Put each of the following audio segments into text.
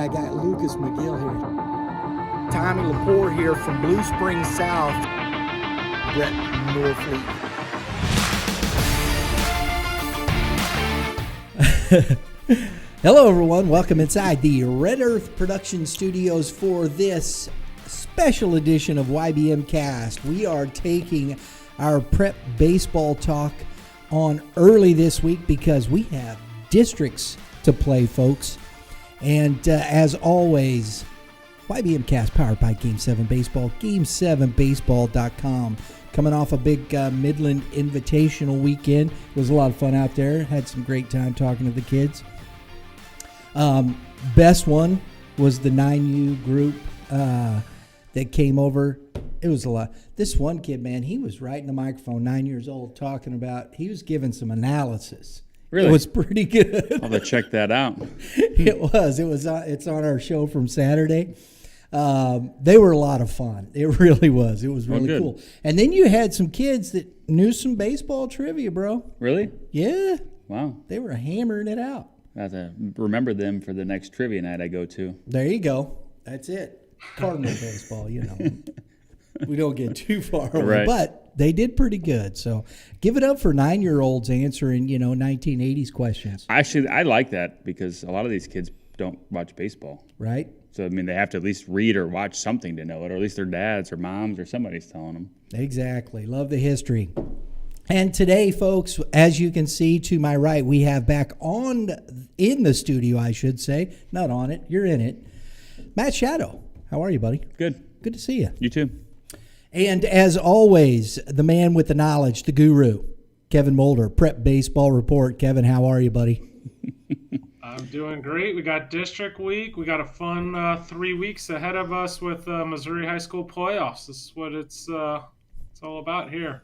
I got Lucas McGill here. Tommy Lepore here from Blue Springs South. Brett Norfleet. Hello, everyone. Welcome inside the Red Earth Production Studios for this special edition of YBMcast. We are taking our prep baseball talk on early this week because we have districts to play, folks. And as always, YBMcast powered by Game 7 Baseball, game7baseball.com. Coming off a big Midland Invitational weekend. It was a lot of fun out there. Had some great time talking to the kids. Best one was the 9U group that came over. It was a lot. This one kid, man, he was right in the microphone, 9 years old, talking about, he was giving some analysis. Really? It was pretty good. I'll have to check that out. It's on our show from Saturday. They were a lot of fun. It really was. It was really cool. And then you had some kids that knew some baseball trivia, bro. Really? Yeah. Wow. They were hammering it out. I have to remember them for the next trivia night I go to. There you go. That's it. Cardinal baseball, you know. We don't get too far away, right. But they did pretty good. So give it up for 9-year-olds answering, 1980s questions. Actually, I like that because a lot of these kids don't watch baseball. Right? So, I mean, they have to at least read or watch something to know it, or at least their dads or moms or somebody's telling them. Exactly. Love the history. And today, folks, as you can see to my right, we have back in the studio, I should say. Not on it. You're in it. Matt Shadow. How are you, buddy? Good. Good to see you. You too. And as always, the man with the knowledge, the guru, Kevin Moulder, Prep Baseball Report. Kevin, how are you, buddy? I'm doing great. We got district week. We got a fun 3 weeks ahead of us with Missouri high school playoffs. This is what it's all about here.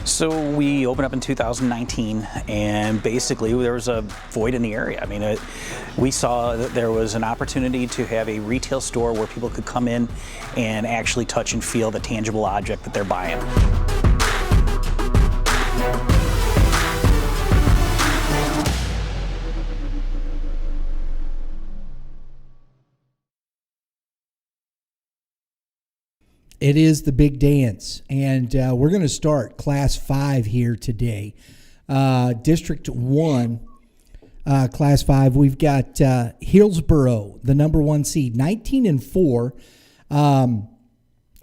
So we opened up in 2019, and basically there was a void in the area. I mean, we saw that there was an opportunity to have a retail store where people could come in and actually touch and feel the tangible object that they're buying. It is the big dance, and we're going to start Class 5 here today. District 1, Class 5, we've got Hillsboro, the number 1 seed, 19-4.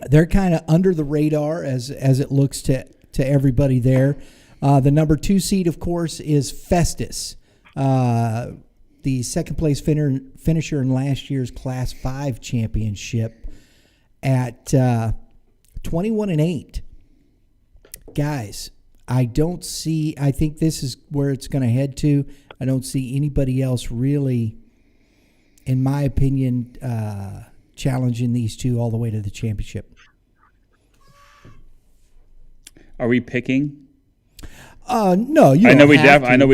They're kind of under the radar as it looks to everybody there. The number 2 seed, of course, is Festus, the second-place finisher in last year's Class 5 championship. At 21-8, guys, I think this is where it's going to head to. I don't see anybody else really, in my opinion, challenging these two all the way to the championship. Are we picking? No, you. I know we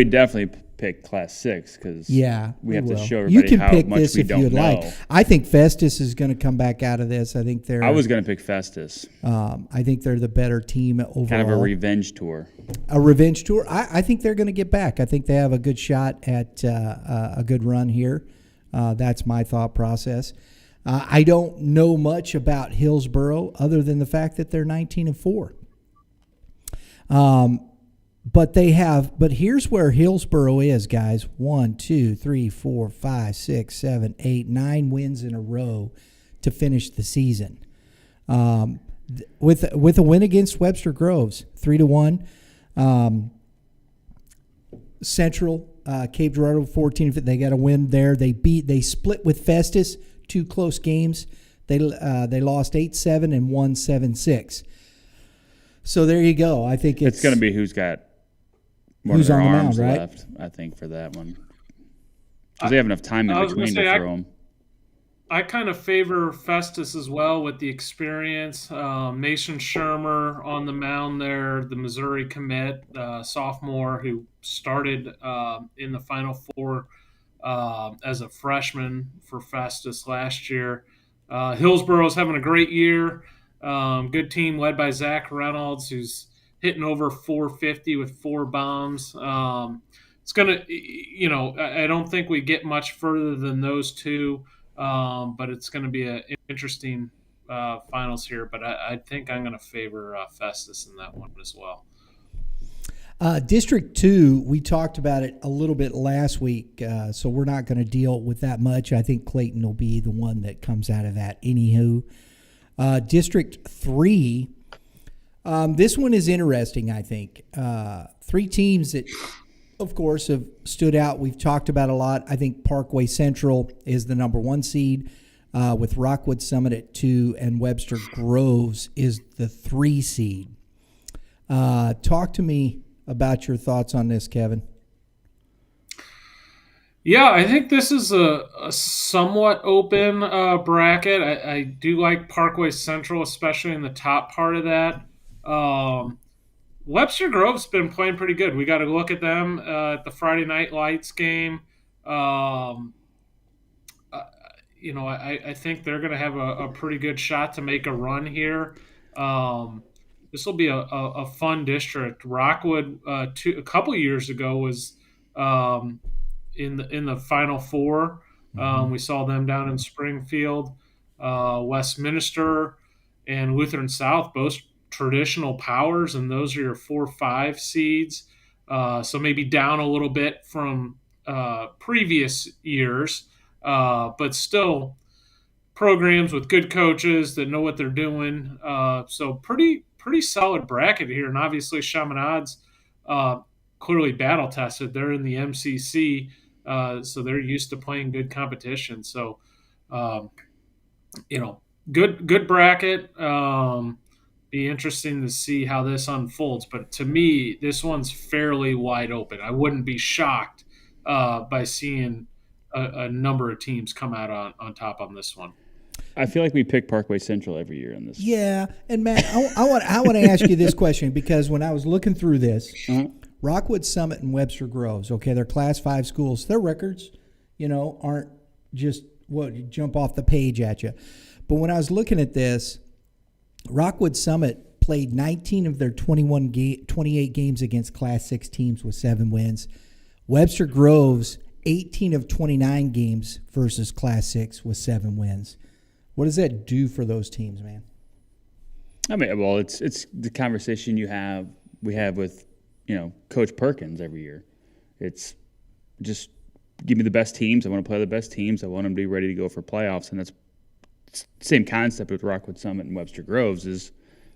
definitely pick Class 6 because we have to show everybody how much we don't know. Like. I think Festus is going to come back out of this. I think I was going to pick Festus. I think they're the better team overall. Kind of a revenge tour. A revenge tour. I think they're going to get back. I think they have a good shot at a good run here. That's my thought process. I don't know much about Hillsboro other than the fact that they're 19-4. But here's where Hillsboro is, guys. 1, 2, 3, 4, 5, 6, 7, 8, 9 wins in a row to finish the season. With a win against Webster Groves, 3-1. Central, Cape Girardeau 14. They got a win there. They split with Festus, 2 close games. They lost 8-7 and won 7-6. So there you go. I think it's going to be who's got more of their arms left. I think for that one, because they have enough time in between to throw them. I kind of favor Festus as well with the experience. Mason Shermer on the mound there, the Missouri commit, sophomore who started in the Final Four as a freshman for Festus last year. Hillsboro's having a great year. Good team led by Zach Reynolds, who's hitting over 450 with 4 bombs. It's going to, I don't think we get much further than those two. But it's going to be an interesting finals here. But I think I'm going to favor Festus in that one as well. District 2, we talked about it a little bit last week, so we're not going to deal with that much. I think Clayton will be the one that comes out of that. Anywho, District 3, this one is interesting, I think. 3 teams that, of course, have stood out. We've talked about a lot. I think Parkway Central is the number 1 seed, with Rockwood Summit at 2, and Webster Groves is the 3 seed. Talk to me about your thoughts on this, Kevin. Yeah, I think this is a somewhat open bracket. I do like Parkway Central, especially in the top part of that. Webster Grove's been playing pretty good. We got to look at them at the Friday Night Lights game. I think they're going to have a pretty good shot to make a run here. This will be a fun district. Rockwood, a couple years ago, was in the Final Four. We saw them down in Springfield. Westminster and Lutheran South, both traditional powers, and those are your 4-5 seeds. So maybe down a little bit from previous years, but still programs with good coaches that know what they're doing. So pretty solid bracket here. And obviously Chaminade's clearly battle tested. They're in the MCC, so they're used to playing good competition. So, good bracket. Be interesting to see how this unfolds. But to me, this one's fairly wide open. I wouldn't be shocked by seeing a number of teams come out on top on this one. I feel like we pick Parkway Central every year in this. Yeah, and Matt, I want to ask you this question, because when I was looking through this, Rockwood Summit and Webster Groves, okay, they're Class 5 schools. Their records, aren't just jump off the page at you. But when I was looking at this, Rockwood Summit played 19 of their 28 games against Class 6 teams with 7 wins. Webster Groves, 18 of 29 games versus Class 6 with 7 wins. What does that do for those teams, man? I mean, well, it's the conversation we have with, Coach Perkins every year. It's just give me the best teams. I want to play the best teams. I want them to be ready to go for playoffs. And that's the same concept with Rockwood Summit and Webster Groves is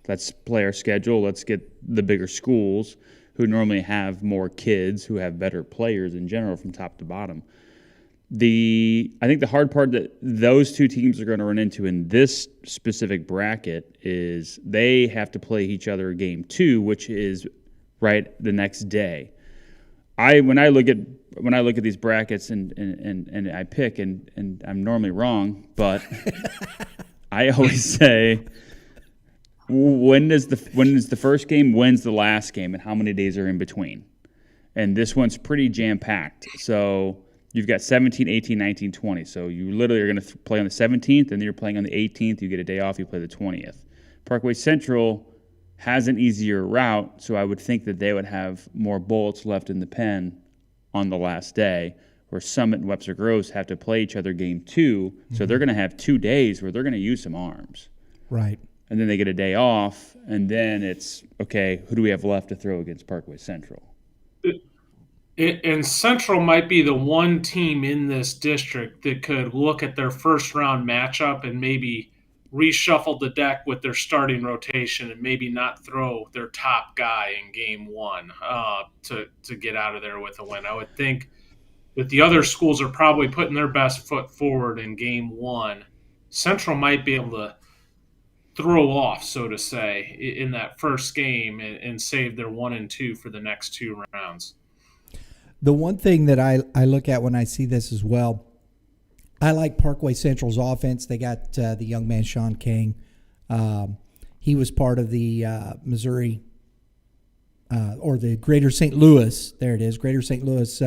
let's play our schedule. Let's get the bigger schools who normally have more kids, who have better players in general from top to bottom. I think the hard part that those two teams are going to run into in this specific bracket is they have to play each other game 2, which is right the next day. When I look at these brackets and I pick and I'm normally wrong, but I always say when is the first game, when's the last game, and how many days are in between. And this one's pretty jam-packed. So you've got 17, 18, 19, 20. So you literally are going to play on the 17th, and then you're playing on the 18th. You get a day off. You play the 20th. Parkway Central has an easier route, so I would think that they would have more bullets left in the pen on the last day, where Summit and Webster Groves have to play each other game 2. So they're going to have 2 days where they're going to use some arms. Right. And then they get a day off, and then it's, okay, who do we have left to throw against Parkway Central? And Central might be the one team in this district that could look at their first round matchup and maybe reshuffle the deck with their starting rotation and maybe not throw their top guy in game one to get out of there with a win. I would think that the other schools are probably putting their best foot forward in game one. Central might be able to throw off, so to say, in that first game and save their 1 and 2 for the next 2 rounds. The one thing that I look at when I see this as well, I like Parkway Central's offense. They got the young man Sean King. He was part of the Missouri or the Greater St. Louis. There it is, Greater St. Louis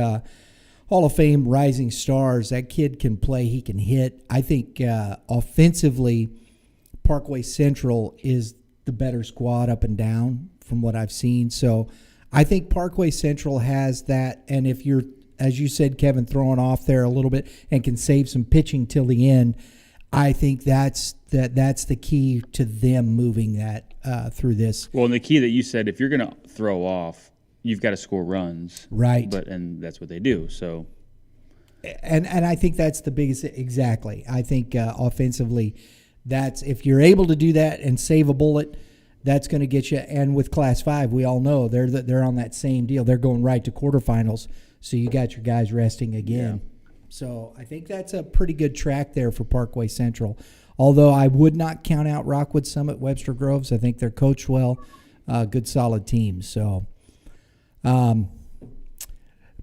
Hall of Fame Rising Stars. That kid can play. He can hit. I think offensively, Parkway Central is the better squad up and down from what I've seen. So I think Parkway Central has that. And if you're, as you said, Kevin, throwing off there a little bit and can save some pitching till the end, I think that's the key to them moving that through this. Well, and the key that you said, if you're going to throw off, you've got to score runs, right? And that's what they do. So, and I think that's the biggest. Exactly. I think offensively, that's if you're able to do that and save a bullet, that's going to get you. And with Class 5, we all know they're on that same deal. They're going right to quarterfinals. So you got your guys resting again. Yeah. So I think that's a pretty good track there for Parkway Central. Although I would not count out Rockwood Summit, Webster Groves. I think they're coached well, good solid teams. So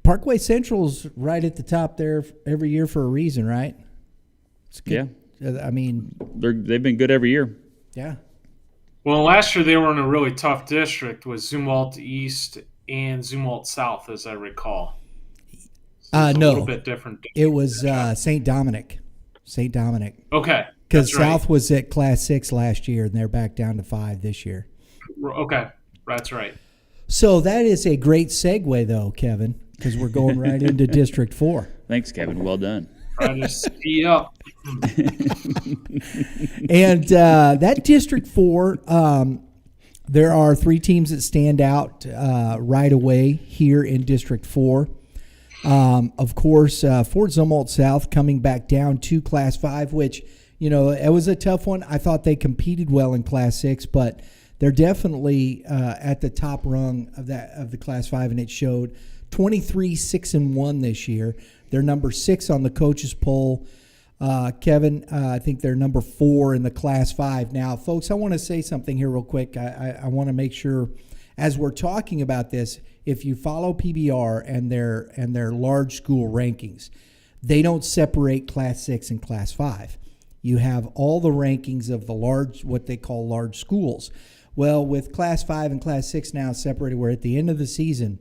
Parkway Central's right at the top there every year for a reason, right? It's good. Yeah. I mean, they've been good every year. Yeah. Well, last year they were in a really tough district with Zumwalt East and Zumwalt South, as I recall. So no, a little bit different. It was St. Dominic. St. Dominic. Okay. Because South was at Class 6 last year, and they're back down to 5 this year. Okay. That's right. So that is a great segue, though, Kevin, because we're going right into District 4. Thanks, Kevin. Well done. Try to speed up. And that District 4, there are 3 teams that stand out right away here in District 4. Of course, Fort Zumwalt South coming back down to Class 5, which, you know, it was a tough one. I thought they competed well in Class 6, but they're definitely at the top rung of the Class 5, and it showed 23-6-1 this year. They're number 6 on the coaches poll. Kevin, I think they're number 4 in the Class 5. Now, folks, I want to say something here real quick. I want to make sure, as we're talking about this, if you follow PBR and their large school rankings, they don't separate Class 6 and Class 5. You have all the rankings of the large, what they call large schools. Well, with Class 5 and Class 6 now separated, we're at the end of the season.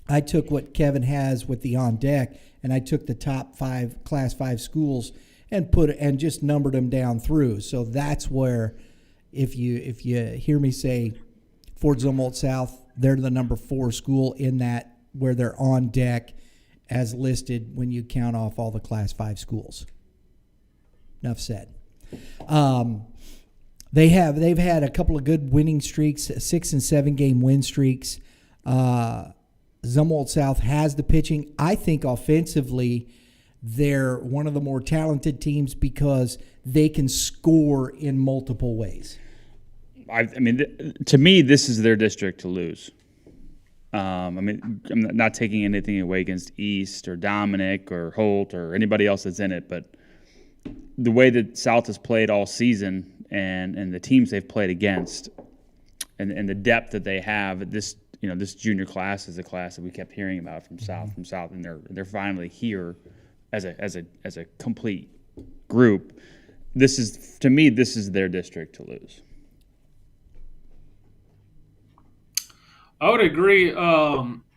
I took what Kevin has with the on deck, and I took the top 5 Class 5 schools and just numbered them down through. So that's where, if you hear me say Fort Zumwalt South, they're the number 4 school in that, where they're on deck as listed when you count off all the Class 5 schools. Enough said. They've had a couple of good winning streaks, 6 and 7 game win streaks. Zumwalt South has the pitching. I think offensively, they're one of the more talented teams because they can score in multiple ways. I mean, to me, this is their district to lose. I mean, I'm not taking anything away against East or Dominic or Holt or anybody else that's in it, but the way that South has played all season and the teams they've played against and the depth that they have, this junior class is a class that we kept hearing about from South, and they're finally here as a complete group. This is their district to lose. I would agree.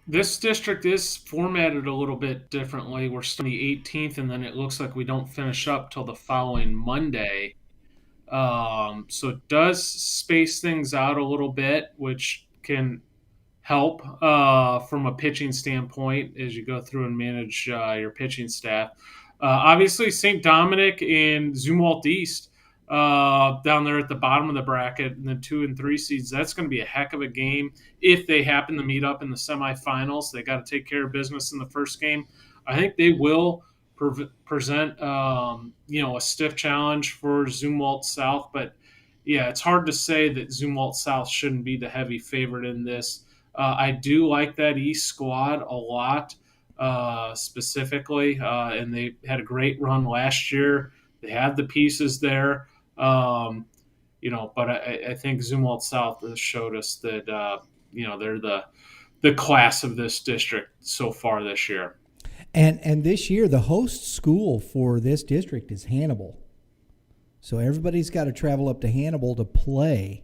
This district is formatted a little bit differently. We're still the 18th, and then it looks like we don't finish up till the following Monday. So it does space things out a little bit, which can help from a pitching standpoint as you go through and manage your pitching staff. Obviously, St. Dominic and Zumwalt East down there at the bottom of the bracket, and the 2 and 3 seeds. That's going to be a heck of a game if they happen to meet up in the semifinals. They got to take care of business in the first game. I think they will present a stiff challenge for Zumwalt South, but yeah, it's hard to say that Zumwalt South shouldn't be the heavy favorite in this. I do like that East squad a lot, specifically, and they had a great run last year. They had the pieces there, but I think Zumwalt South has showed us that they're the class of this district so far this year. And this year, the host school for this district is Hannibal. So everybody's got to travel up to Hannibal to play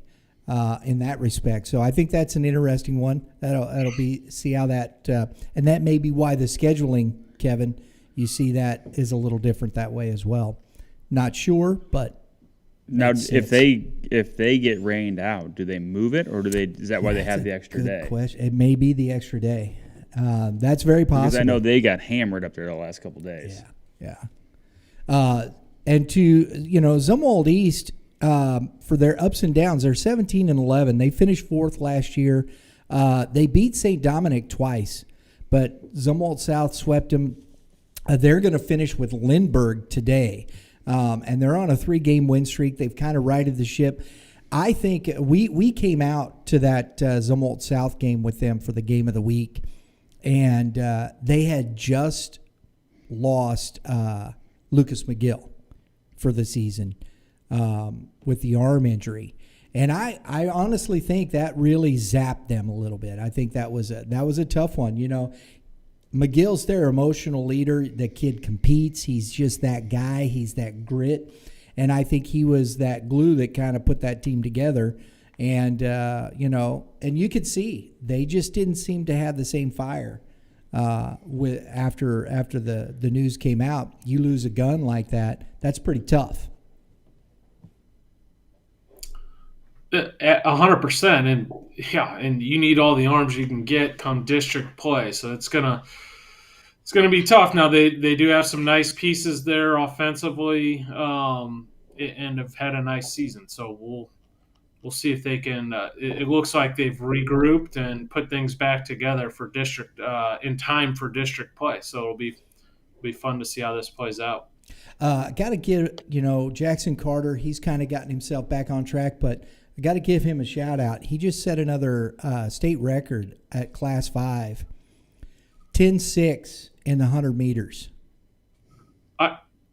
in that respect. So I think that's an interesting one. That'll be see how that and that may be why the scheduling, Kevin, you see that is a little different that way as well. Not sure, but now if they get rained out, do they move it, or is that why they have the extra day? Question. It may be the extra day. That's very possible. Because I know they got hammered up there the last couple of days. Yeah. And to Zumwalt East, for their ups and downs, they're 17-11. They finished fourth last year. They beat St. Dominic twice, but Zumwalt South swept them. They're going to finish with Lindbergh today, and they're on a 3-game win streak. They've kind of righted the ship. I think we came out to that Zumwalt South game with them for the game of the week, and they had just lost Lucas McGill for the season with the arm injury. And I honestly think that really zapped them a little bit. I think that was a tough one. McGill's their emotional leader. The kid competes. He's just that guy. He's that grit. And I think he was that glue that kind of put that team together. And, and you could see they just didn't seem to have the same fire after the news came out. You lose a gun like that, that's pretty tough. 100%, and you need all the arms you can get come district play. So it's gonna be tough. Now they do have some nice pieces there offensively, and have had a nice season. So we'll see if they can. It looks like they've regrouped and put things back together for district in time for district play. So it'll be fun to see how this plays out. Got to give Jackson Carter. He's kind of gotten himself back on track, but I got to give him a shout out. He just set another state record at Class 5, 10.6 in the 100 meters.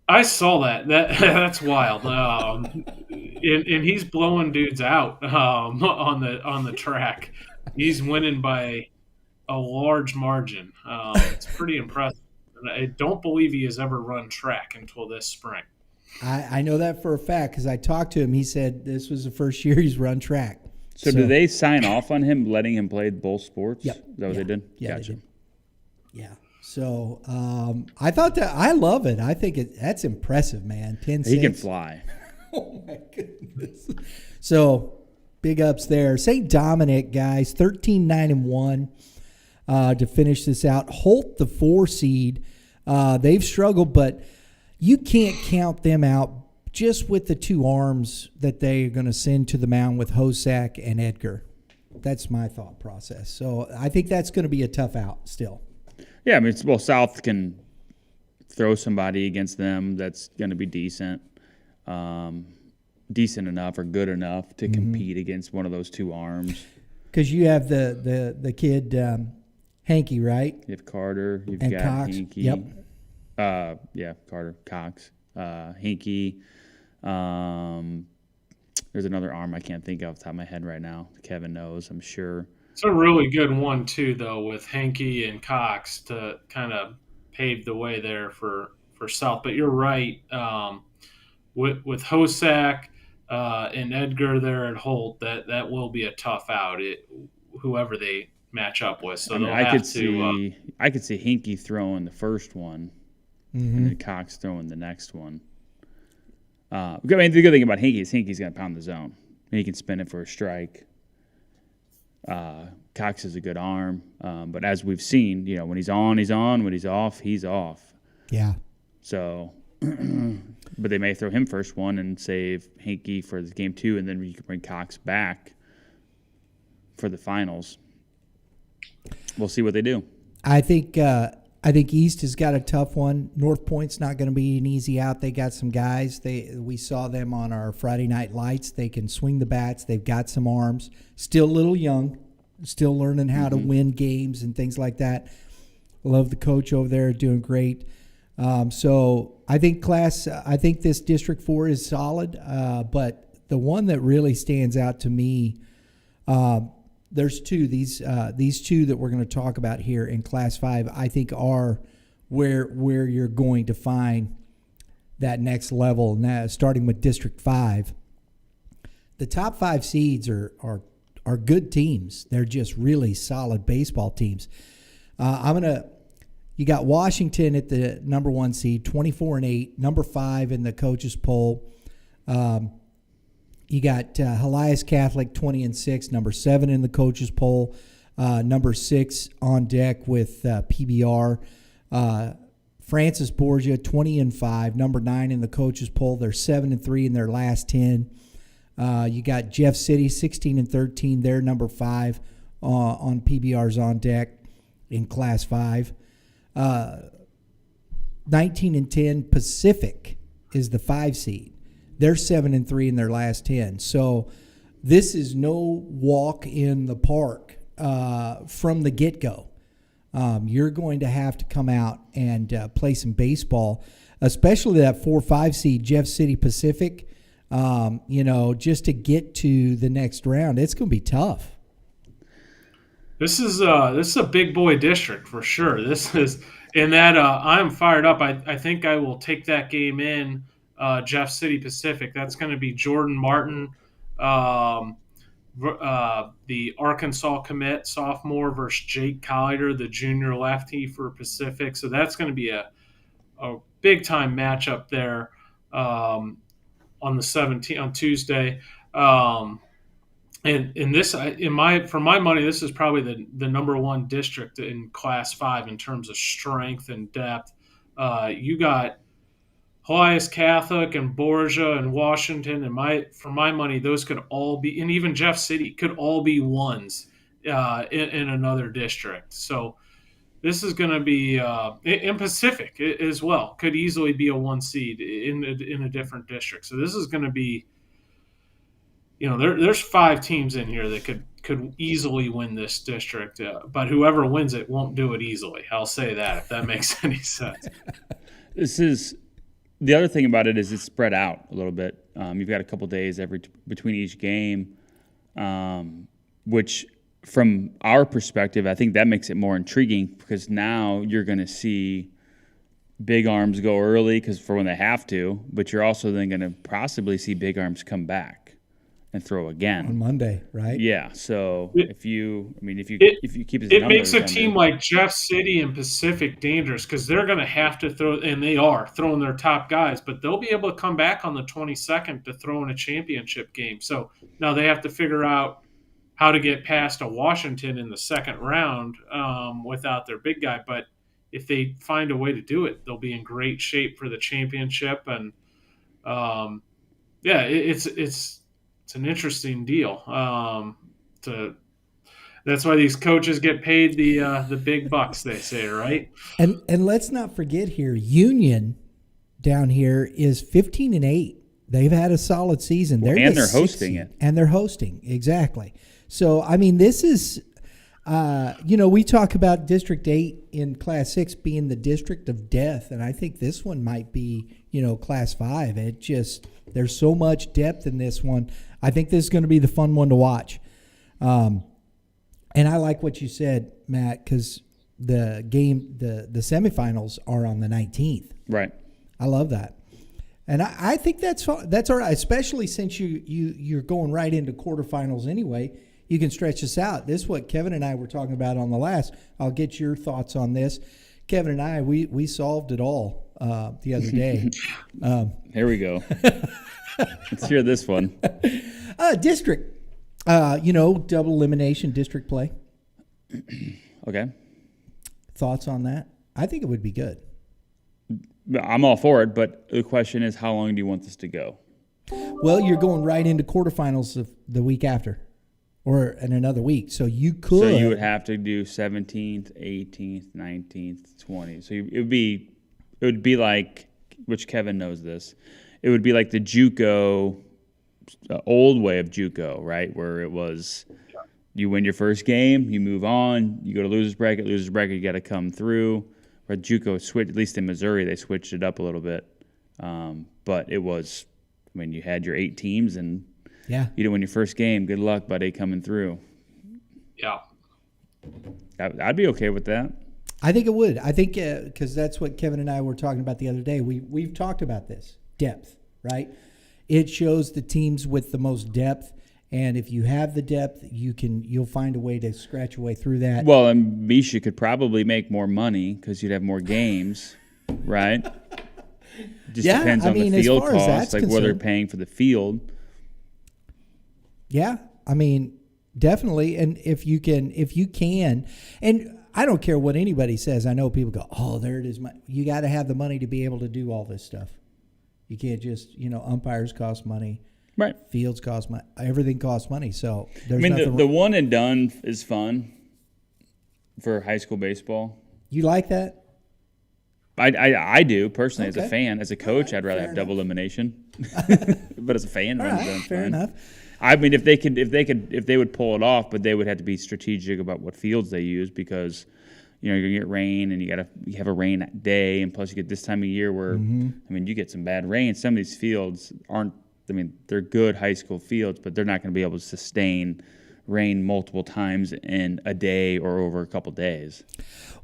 I saw that. That's wild. And he's blowing dudes out on the track. He's winning by a large margin. It's pretty impressive. And I don't believe he has ever run track until this spring. I know that for a fact because I talked to him. He said this was the first year he's run track. So do they sign off on him letting him play both sports? Yep. Is that what they did? Yeah, gotcha. they did. Yeah. So I thought that I love it. I think that's impressive, man. 10.6. He can fly. Oh my goodness. So big ups there. St. Dominic, guys, 13-9-1 to finish this out. Holt, the 4 seed. They've struggled, but you can't count them out just with the 2 arms that they're going to send to the mound with Hosack and Edgar. That's my thought process. So I think that's going to be a tough out still. Yeah, I mean, South can throw somebody against them that's going to be decent enough or good enough to compete against one of those 2 arms. Because you have the kid Hankey, right? You have Carter. You've and got Cox. Hankey. Yep. Carter, Cox, Hankey. There's another arm I can't think of off the top of my head right now. Kevin knows, I'm sure. It's a really good one, too, though, with Hankey and Cox to kind of pave the way there for South. But you're right. With Hosack and Edgar there at Holt, that will be a tough out, whoever they match up with. So I could see Hankey throwing the first one and then Cox throwing the next one. I mean, the good thing about Hankey is Hankey's going to pound the zone. And he can spin it for a strike. Cox has a good arm, but as we've seen, when he's on, he's on. When he's off, he's off. Yeah. So, but they may throw him first one and save Hankey for the game 2, and then you can bring Cox back for the finals. We'll see what they do. I think I think East has got a tough one. North Point's not going to be an easy out. They got some guys. We saw them on our Friday Night Lights. They can swing the bats. They've got some arms. Still a little young. Still learning how to win games and things like that. Love the coach over there, doing great. So I think this District 4 is solid. But the one that really stands out to me, there's two. These two that we're going to talk about here in Class 5, I think are where you're going to find that next level. Now, starting with District 5, the top 5 seeds are good teams. They're just really solid baseball teams. You got Washington at the number 1 seed, 24-8, number 5 in the coaches poll. You got Elias Catholic, 20-6, number 7 in the coaches poll, number 6 on deck with PBR. Francis Borgia, 20-5, number 9 in the coaches poll. They're 7-3 in their last 10. You got Jeff City, 16-13. They're number 5 on PBR's on deck in Class 5. 19-10 Pacific is the 5 seed. They're 7-3 in their last 10. So this is no walk in the park from the get-go. You're going to have to come out and play some baseball, especially that 4-5 seed, Jeff City Pacific. Just to get to the next round, it's going to be tough. This is a big boy district for sure. This is in that I'm fired up. I think I will take that game in. Jeff City Pacific. That's going to be Jordan Martin, the Arkansas commit sophomore, versus Jake Collider, the junior lefty for Pacific. So that's going to be a big time matchup there on the 17th on Tuesday. And this, for my money, this is probably the number 1 district in Class 5 in terms of strength and depth. You got Elias Catholic and Borgia and Washington, and for my money, those could all be, and even Jeff City could all be ones in another district. So this is going to be in Pacific as well. Could easily be a 1 seed in a different district. So this is going to be, there's 5 teams in here that could easily win this district, but whoever wins it won't do it easily. I'll say that, if that makes any sense. The other thing about it is it's spread out a little bit. You've got a couple days between each game, which from our perspective, I think that makes it more intriguing because now you're going to see big arms go early for when they have to, but you're also then going to possibly see big arms come back and throw again on Monday, right? Yeah. So if you keep it makes a team like Jeff City and Pacific dangerous because they're going to have to throw, and they are throwing their top guys, but they'll be able to come back on the 22nd to throw in a championship game. So now they have to figure out how to get past a Washington in the second round without their big guy. But if they find a way to do it, they'll be in great shape for the championship. And it's an interesting deal. That's why these coaches get paid the big bucks, they say, right? And let's not forget here, Union down here is 15-8. They've had a solid season. They're hosting it. And they're hosting, exactly. So, I mean, this is, we talk about District 8 in Class 6 being the district of death, and I think this one might be, Class 5. There's so much depth in this one. I think this is going to be the fun one to watch. And I like what you said, Matt, because the semifinals are on the 19th. Right. I love that. And I think that's all right, especially since you're going right into quarterfinals anyway. You can stretch this out. This is what Kevin and I were talking about on the last. I'll get your thoughts on this. Kevin and I, we solved it all the other day. Here we go. Let's hear this one. District, double elimination district play. Okay. Thoughts on that? I think it would be good. I'm all for it, but the question is, how long do you want this to go? Well, you're going right into quarterfinals of the week after. or in another week. So you could. So you would have to do 17th, 18th, 19th, 20th. So it would be like, which Kevin knows this, it would be like the JUCO, old way of JUCO, right? Where it was you win your first game, you move on, you go to losers bracket, you got to come through. Where JUCO switched, at least in Missouri, they switched it up a little bit. But it was, I mean, you had your 8 teams and you didn't win your first game. Good luck, buddy, coming through. Yeah. I'd be okay with that. I think it would. I think because that's what Kevin and I were talking about the other day. We've talked about this depth, right? It shows the teams with the most depth, and if you have the depth, you'll find a way to scratch your way through that. Well, and Misha could probably make more money because you'd have more games, right? Just depends on the field costs, like what they're paying for the field. Yeah, I mean, definitely. And if you can, and I don't care what anybody says. I know people go, "Oh, there it is." You got to have the money to be able to do all this stuff. You can't just, umpires cost money, right? Fields cost money. Everything costs money. So there's the one and done is fun for high school baseball. You like that? I do personally as a fan. As a coach, I'd rather have double elimination. But as a fan, fair enough. I mean, if they would pull it off, but they would have to be strategic about what fields they use because, you're gonna get rain and you have a rain day, and plus you get this time of year where I mean you get some bad rain. Some of these fields aren't. I mean, they're good high school fields, but they're not going to be able to sustain rain multiple times in a day or over a couple days.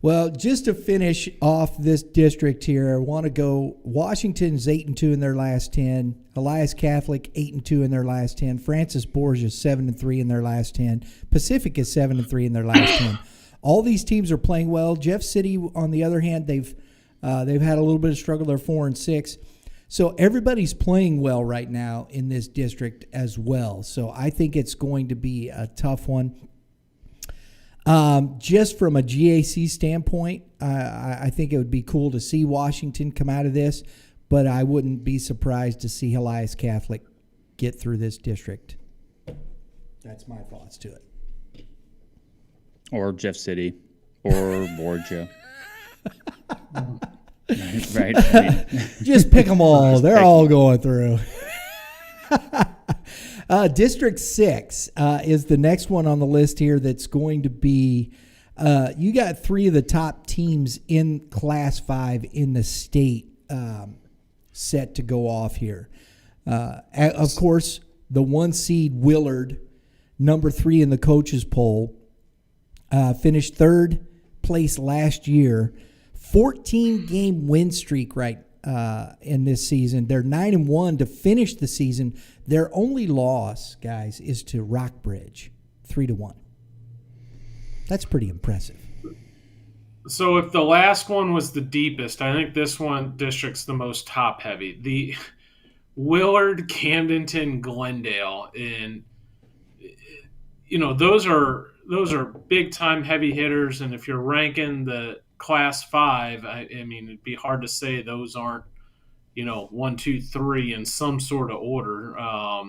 Well, just to finish off this district here, I want to go. Washington's 8-2 in their last 10. Elias Catholic 8-2 in their last 10. Francis Borgia 7-3 in their last 10. Pacific is 7-3 in their last 10. All these teams are playing well. Jeff City, on the other hand, they've had a little bit of struggle. They're 4-6. So everybody's playing well right now in this district as well. So I think it's going to be a tough one. Just from a GAC standpoint, I think it would be cool to see Washington come out of this, but I wouldn't be surprised to see Elias Catholic get through this district. That's my thoughts to it. Or Jeff City, or Borgia. Right? I mean, just pick them all. They're all going through. District 6 is the next one on the list here that's going to be you got 3 of the top teams in Class 5 in the state set to go off here. Of course, the 1 seed Willard, number 3 in the coaches poll, finished 3rd place last year. 14-game win streak in this season. They're 9-1 to finish the season. Their only loss, guys, is to Rockbridge, 3-1. That's pretty impressive. So if the last one was the deepest, I think this one district's the most top-heavy. The Willard, Camdenton, Glendale, and those are big-time heavy hitters. And if you're ranking the Class 5, I mean, it'd be hard to say those aren't, 1, 2, 3 in some sort of order.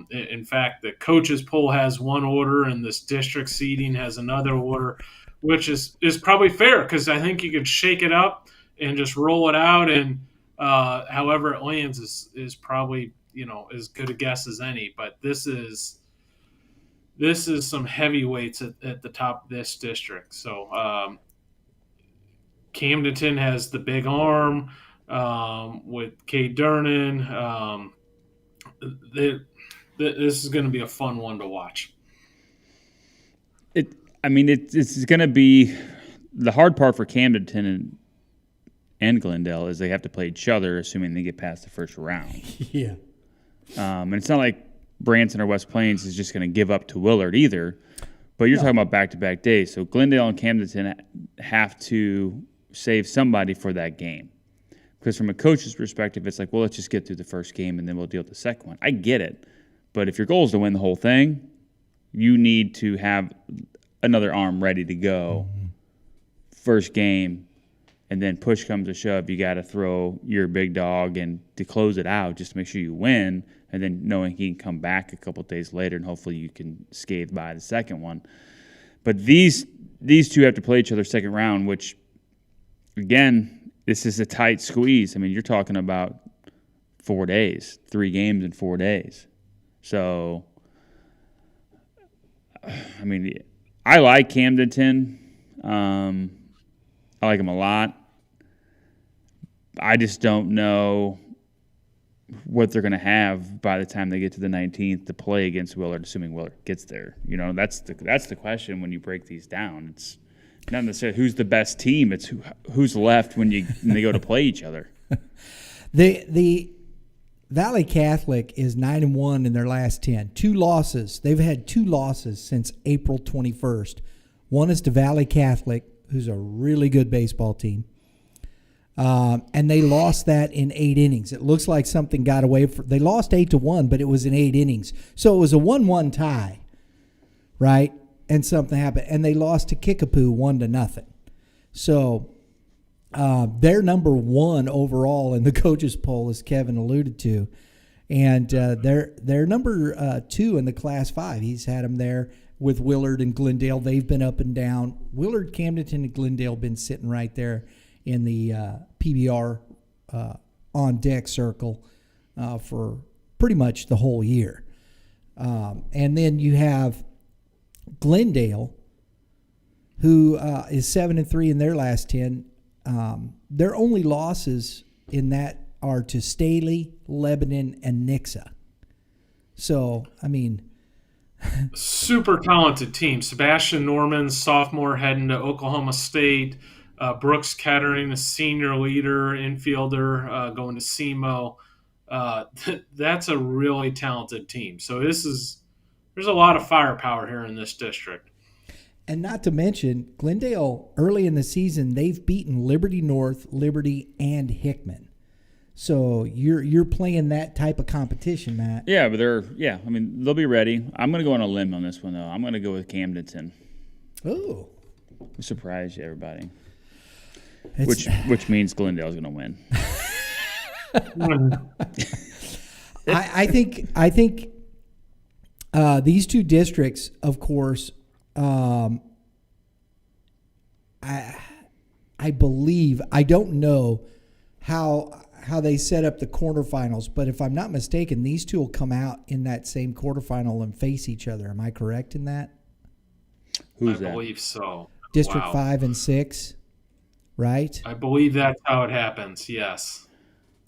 In fact, the coaches poll has one order, and this district seeding has another order, which is probably fair because I think you could shake it up and just roll it out, and however it lands is probably as good a guess as any. But this is some heavyweights at the top of this district. So. Camdenton has the big arm with Cade Durnan. This is going to be a fun one to watch. It's going to be the hard part for Camdenton and Glendale is they have to play each other, assuming they get past the first round. Yeah. And it's not like Branson or West Plains is just going to give up to Willard either. But you're talking about back-to-back days. So Glendale and Camdenton have to save somebody for that game. Because from a coach's perspective, it's like, well, let's just get through the first game and then we'll deal with the second one. I get it. But if your goal is to win the whole thing, you need to have another arm ready to go first game And then push comes to shove, you got to throw your big dog and to close it out just to make sure you win, and then knowing he can come back a couple of days later and hopefully you can scathe by the second one. But these two have to play each other second round, which, again, this is a tight squeeze. I mean, you're talking about 4 days, 3 games in 4 days. So, I mean, I like Camdenton. I like them a lot. I just don't know what they're going to have by the time they get to the 19th to play against Willard, assuming Willard gets there. You know, that's the question when you break these down. It's not necessarily who's the best team. It's who's left when they go to play each other. The Valley Catholic is 9-1 in their last 10. 2 losses. They've had 2 losses since April 21st. One is to Valley Catholic, who's a really good baseball team. And they lost that in 8 innings. It looks like something got away. They lost 8-1, but it was in 8 innings. So it was a 1-1 tie, right? And something happened. And they lost to Kickapoo 1-0. So they're number 1 overall in the coaches poll, as Kevin alluded to. And they're number 2 in the Class 5. He's had them there with Willard and Glendale. They've been up and down. Willard, Camdenton, and Glendale been sitting right there in the PBR on deck circle for pretty much the whole year. And then you have Glendale, who is 7-3 in their last 10. Their only losses in that are to Staley, Lebanon, and Nixa. So, I mean, super talented team. Sebastian Norman, sophomore, heading to Oklahoma State. Brooks Kettering, the senior leader, infielder, going to SEMO. That's a really talented team. So there's a lot of firepower here in this district. And not to mention, Glendale, early in the season, they've beaten Liberty North, Liberty, and Hickman. So you're playing that type of competition, Matt. Yeah, but I mean, they'll be ready. I'm going to go on a limb on this one, though. I'm going to go with Camdenton. Oh. Surprise everybody. Which means Glendale's going to win. I think these two districts, of course, I believe, I don't know how they set up the quarterfinals, but if I'm not mistaken, these two will come out in that same quarterfinal and face each other. Am I correct in that? Who's that? I believe so. District 5 and 6, right? I believe that's how it happens, yes.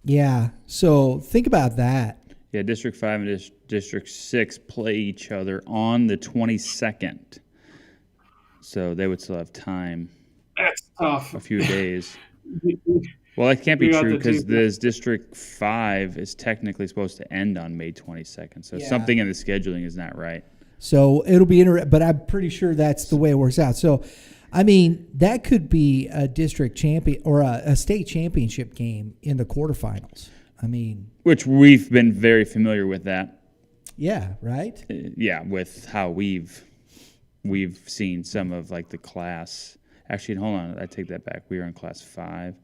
Yeah, so think about that. Yeah, District 5 and District 6 play each other on the 22nd. So they would still have time. That's tough. A few days. Well, that can't be true because this District 5 is technically supposed to end on May 22nd. So something in the scheduling is not right. So it'll be interesting, but I'm pretty sure that's the way it works out. So, I mean, that could be a district champion or a state championship game in the quarterfinals. I mean, which we've been very familiar with that. Yeah, right? Yeah, with how we've seen some of like the class. Actually, hold on, I take that back. We are in Class 5.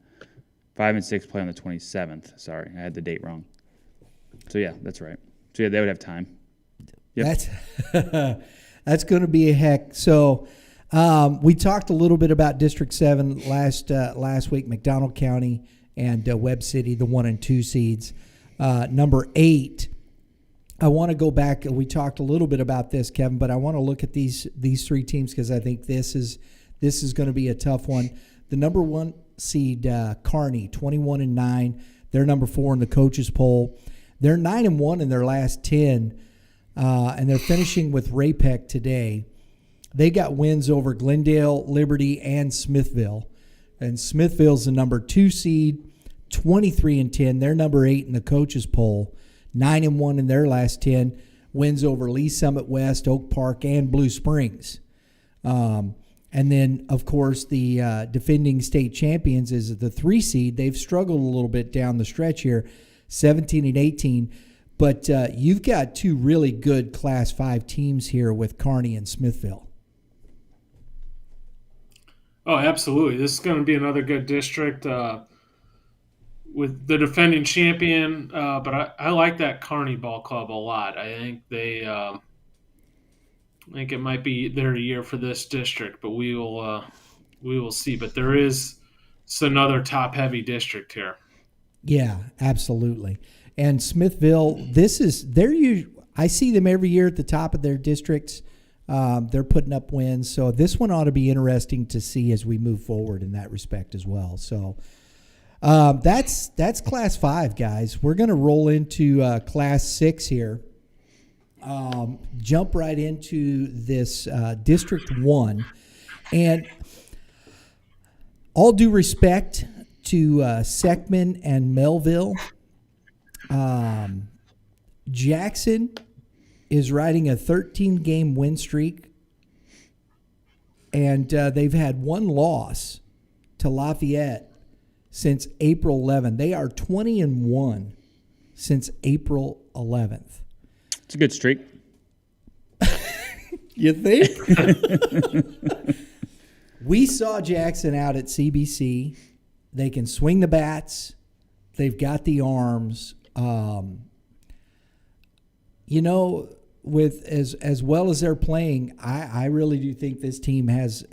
5 and 6 play on the 27th. Sorry, I had the date wrong. So yeah, that's right. So yeah, they would have time. Yep. That's going to be a heck. So we talked a little bit about District 7 last week, McDonald County and Webb City, the 1 and 2 seeds. Number 8, I want to go back. We talked a little bit about this, Kevin, but I want to look at these 3 teams because I think this is going to be a tough one. The number 1 seed, Kearney, 21-9. They're number 4 in the coaches poll. They're 9-1 in their last 10. And they're finishing with Ray-Pec today. They got wins over Glendale, Liberty, and Smithville. And Smithville's the number 2 seed, 23-10. They're number 8 in the coaches poll, 9-1 in their last 10. Wins over Lee Summit West, Oak Park, and Blue Springs. And then, of course, the defending state champions is the 3 seed. They've struggled a little bit down the stretch here, 17-18. But you've got 2 really good Class 5 teams here with Kearney and Smithville. Oh, absolutely. This is going to be another good district with the defending champion. But I like that Kearney Ball Club a lot. I think it might be their year for this district, but we will see. But there is it's another top heavy district here. Yeah, absolutely. And Smithville, this is I see them every year at the top of their districts. They're putting up wins, so this one ought to be interesting to see as we move forward in that respect as well. So that's Class 5, guys. We're going to roll into Class 6 here. Jump right into this District 1, and all due respect to Seckman and Melville, Jackson is riding a 13-game win streak, and they've had one loss to Lafayette since April 11th. They are 20-1 since April 11th. It's a good streak. You think? We saw Jackson out at CBC. They can swing the bats. They've got the arms. With as well as they're playing, I really do think this team has.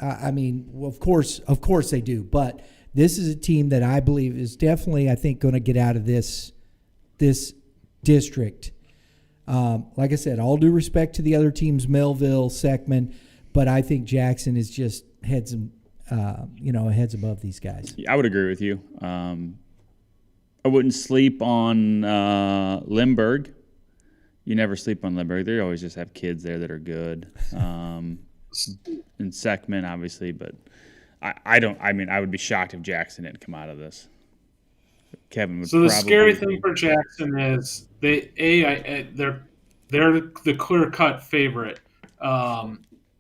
I mean, of course they do. But this is a team that I believe is definitely, I think, going to get out of this district. Like I said, all due respect to the other teams, Melville, Seckman, but I think Jackson is just heads above these guys. I would agree with you. I wouldn't sleep on Lindbergh. You never sleep on Lindbergh. They always just have kids there that are good. And Seckman, obviously, but I would be shocked if Jackson didn't come out of this. Kevin would. So the scary thing for Jackson is they're the clear-cut favorite.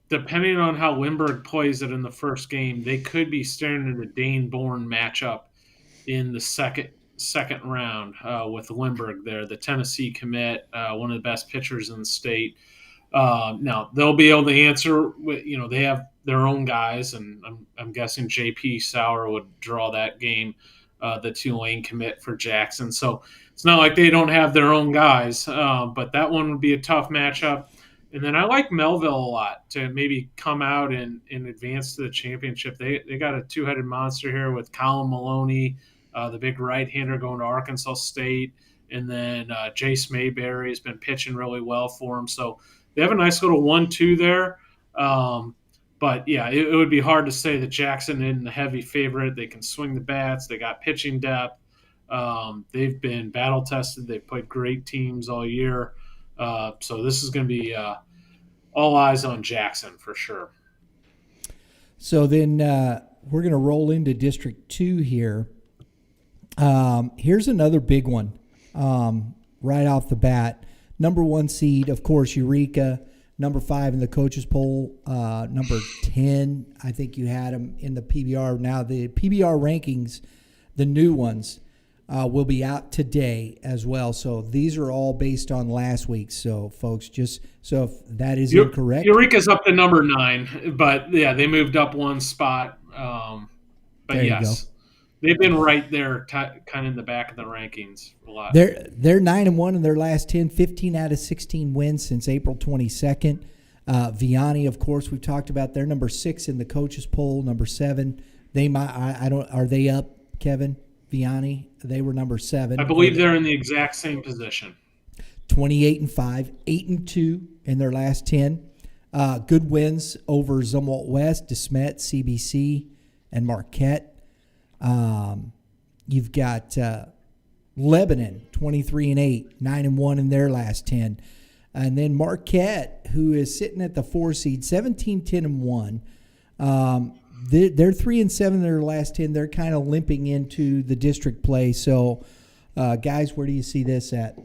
Depending on how Lindbergh plays it in the first game, they could be staring at a Dane Bourne matchup in the second round with Lindbergh there, the Tennessee commit, one of the best pitchers in the state. Now they'll be able to answer. They have their own guys, and I'm guessing J.P. Sauer would draw that game, the Tulane commit for Jackson. So it's not like they don't have their own guys, but that one would be a tough matchup. And then I like Melville a lot to maybe come out and advance to the championship. They got a two-headed monster here with Colin Maloney, the big right-hander going to Arkansas State, and then Jace Mayberry has been pitching really well for them. So they have a nice little 1-2 there. But, yeah, it would be hard to say that Jackson isn't the heavy favorite. They can swing the bats. They got pitching depth. They've been battle-tested. They've played great teams all year. So this is going to be all eyes on Jackson for sure. So then we're going to roll into District 2 here. Here's another big one right off the bat. Number 1 seed, of course, Eureka. Number 5 in the coaches poll. Number 10, I think you had them in the PBR. Now the PBR rankings, the new ones, will be out today as well. So these are all based on last week. So folks, just so if that is incorrect, Eureka's up to number 9, but yeah, they moved up one spot. But yes, they've been right there, kind of in the back of the rankings a lot. They're 9-1 in their last 10, 15 out of 16 wins since April 22nd. Vianney, of course, we've talked about. They're number 6 in the coaches poll. Number 7. They might. Are they up, Kevin? Vianney, they were number 7. I believe they're in the exact same position. 28-5, 8-2 in their last 10. Good wins over Zumwalt West, DeSmet, CBC, and Marquette. You've got Lebanon, 23-8, 9-1 in their last 10. And then Marquette, who is sitting at the 4 seed, 17-10-1. They're 3-7 in their last 10. They're kind of limping into the district play. So, guys, where do you see this at?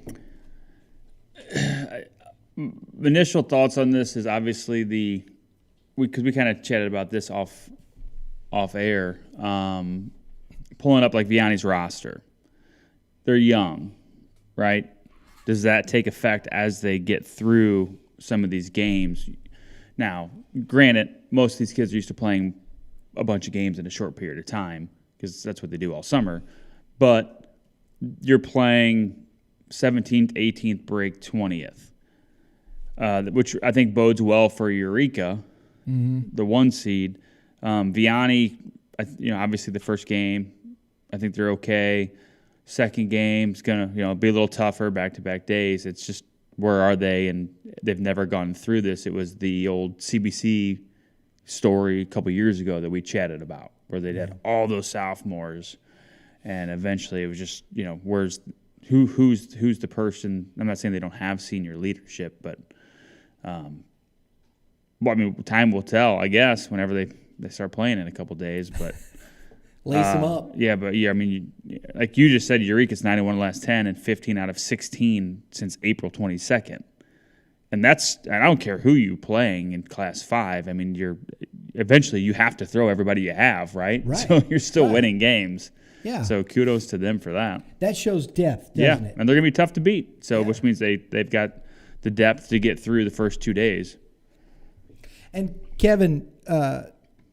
Initial thoughts on this is obviously because we kind of chatted about this off air. Pulling up like Vianney's roster, they're young, right? Does that take effect as they get through some of these games? Now, granted, most of these kids are used to playing a bunch of games in a short period of time because that's what they do all summer. But you're playing 17th, 18th break, 20th, which I think bodes well for Eureka, the 1 seed. Vianney, obviously the first game, I think they're okay. Second game's going to, be a little tougher, back-to-back days. It's just where are they? And they've never gone through this. It was the old CBC story a couple years ago that we chatted about where they had all those sophomores. And eventually it was just, who's the person? I'm not saying they don't have senior leadership, but time will tell, I guess, whenever they start playing in a couple days. But lace them up. Yeah, but like you just said, Eureka's 91 of the last 10 and 15 out of 16 since April 22nd. And I don't care who you playing in Class 5. I mean, eventually you have to throw everybody you have, right? So you're still winning games. Yeah. So kudos to them for that. That shows depth, doesn't it? And they're going to be tough to beat. So which means they've got the depth to get through the first 2 days. And Kevin,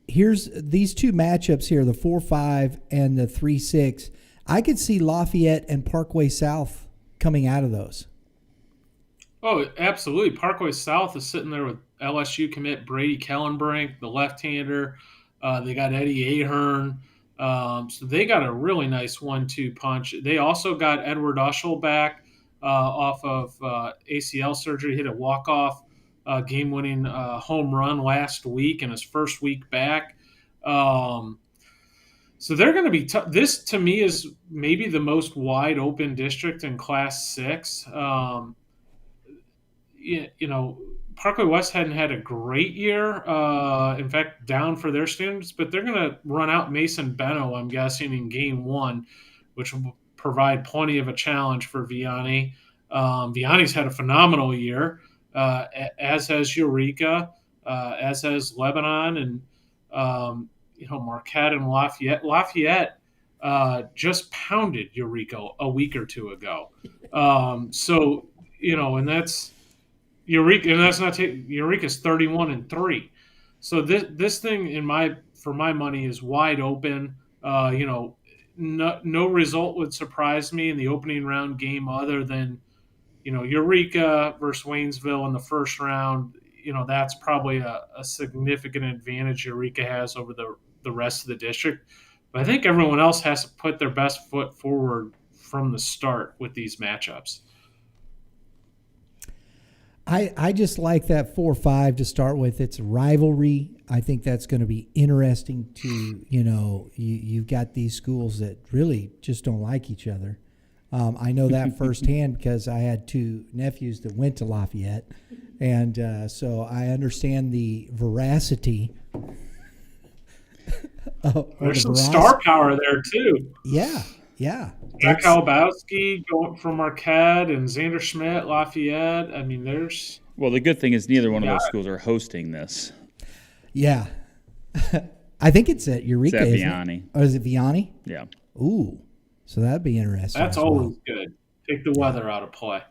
here's these 2 matchups here, the 4-5 and the 3-6. I could see Lafayette and Parkway South coming out of those. Oh, absolutely. Parkway South is sitting there with LSU commit Brady Kellenbrink, the left-hander. They got Eddie Ahern. So they got a really nice 1-2 punch. They also got Edward Uschel back off of ACL surgery, hit a walk-off game-winning home run last week in his first week back. So they're going to be tough. This, to me, is maybe the most wide-open district in Class 6. Parkway West hadn't had a great year. In fact, down for their standards, but they're going to run out Mason Benno, I'm guessing, in game 1, which will provide plenty of a challenge for Vianney. Vianney's had a phenomenal year, as has Eureka, as has Lebanon, and Marquette and Lafayette. Lafayette just pounded Eureka a week or 2 ago. And that's Eureka, and that's not Eureka's 31-3. So this thing, for my money, is wide open. No result would surprise me in the opening round game other than, Eureka versus Waynesville in the first round. That's probably a significant advantage Eureka has over the rest of the district. But I think everyone else has to put their best foot forward from the start with these matchups. I just like that 4-5 to start with. It's a rivalry. I think that's going to be interesting to, you've got these schools that really just don't like each other. I know that firsthand because I had 2 nephews that went to Lafayette. And so I understand the veracity. There's some star power there, too. Yeah. Jack Kalbowski going from Marquette and Xander Schmidt, Lafayette. I mean, there's... Well, the good thing is neither one of those schools are hosting this. Yeah. I think it's at Eureka, it's at Vianney. Or is it Vianney? Yeah. Ooh. So that'd be interesting. That's always good. Take the weather out of play.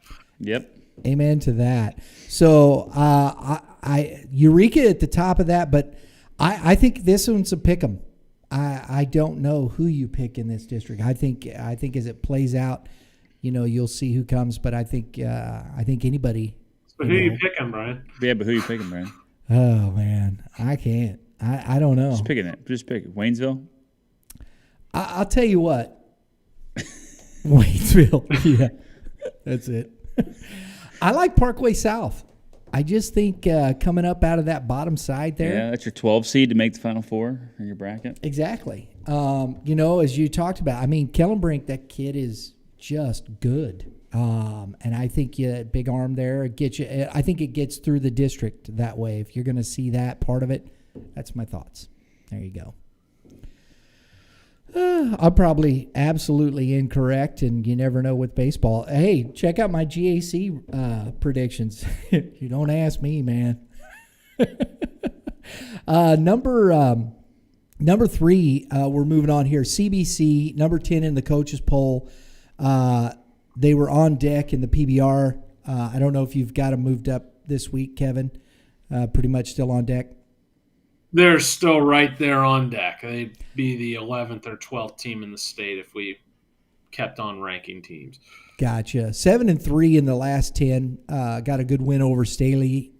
Yep. Amen to that. So Eureka at the top of that, but I think this one's a pick 'em. I don't know who you pick in this district. I think as it plays out, you'll see who comes. But I think anybody. But who you picking, Brian? Yeah, but who you picking, Brian? Oh man, I can't. I don't know. Just picking it. Just pick it. Waynesville. I'll tell you what. Waynesville. Yeah, that's it. I like Parkway South. I just think coming up out of that bottom side there. Yeah, that's your 12 seed to make the Final Four in your bracket. Exactly. As you talked about, Kellenbrink, that kid is just good. And I think big arm there gets you. I think it gets through the district that way. If you're going to see that part of it, that's my thoughts. There you go. I'm probably absolutely incorrect, and you never know with baseball. Hey, check out my GAC predictions. You don't ask me, man. Number 3, we're moving on here. CBC, number 10 in the coaches poll. They were on deck in the PBR. I don't know if you've got them moved up this week, Kevin. Pretty much still on deck. They're still right there on deck. They'd be the 11th or 12th team in the state if we kept on ranking teams. Gotcha. 7-3 in the last 10. Got a good win over Staley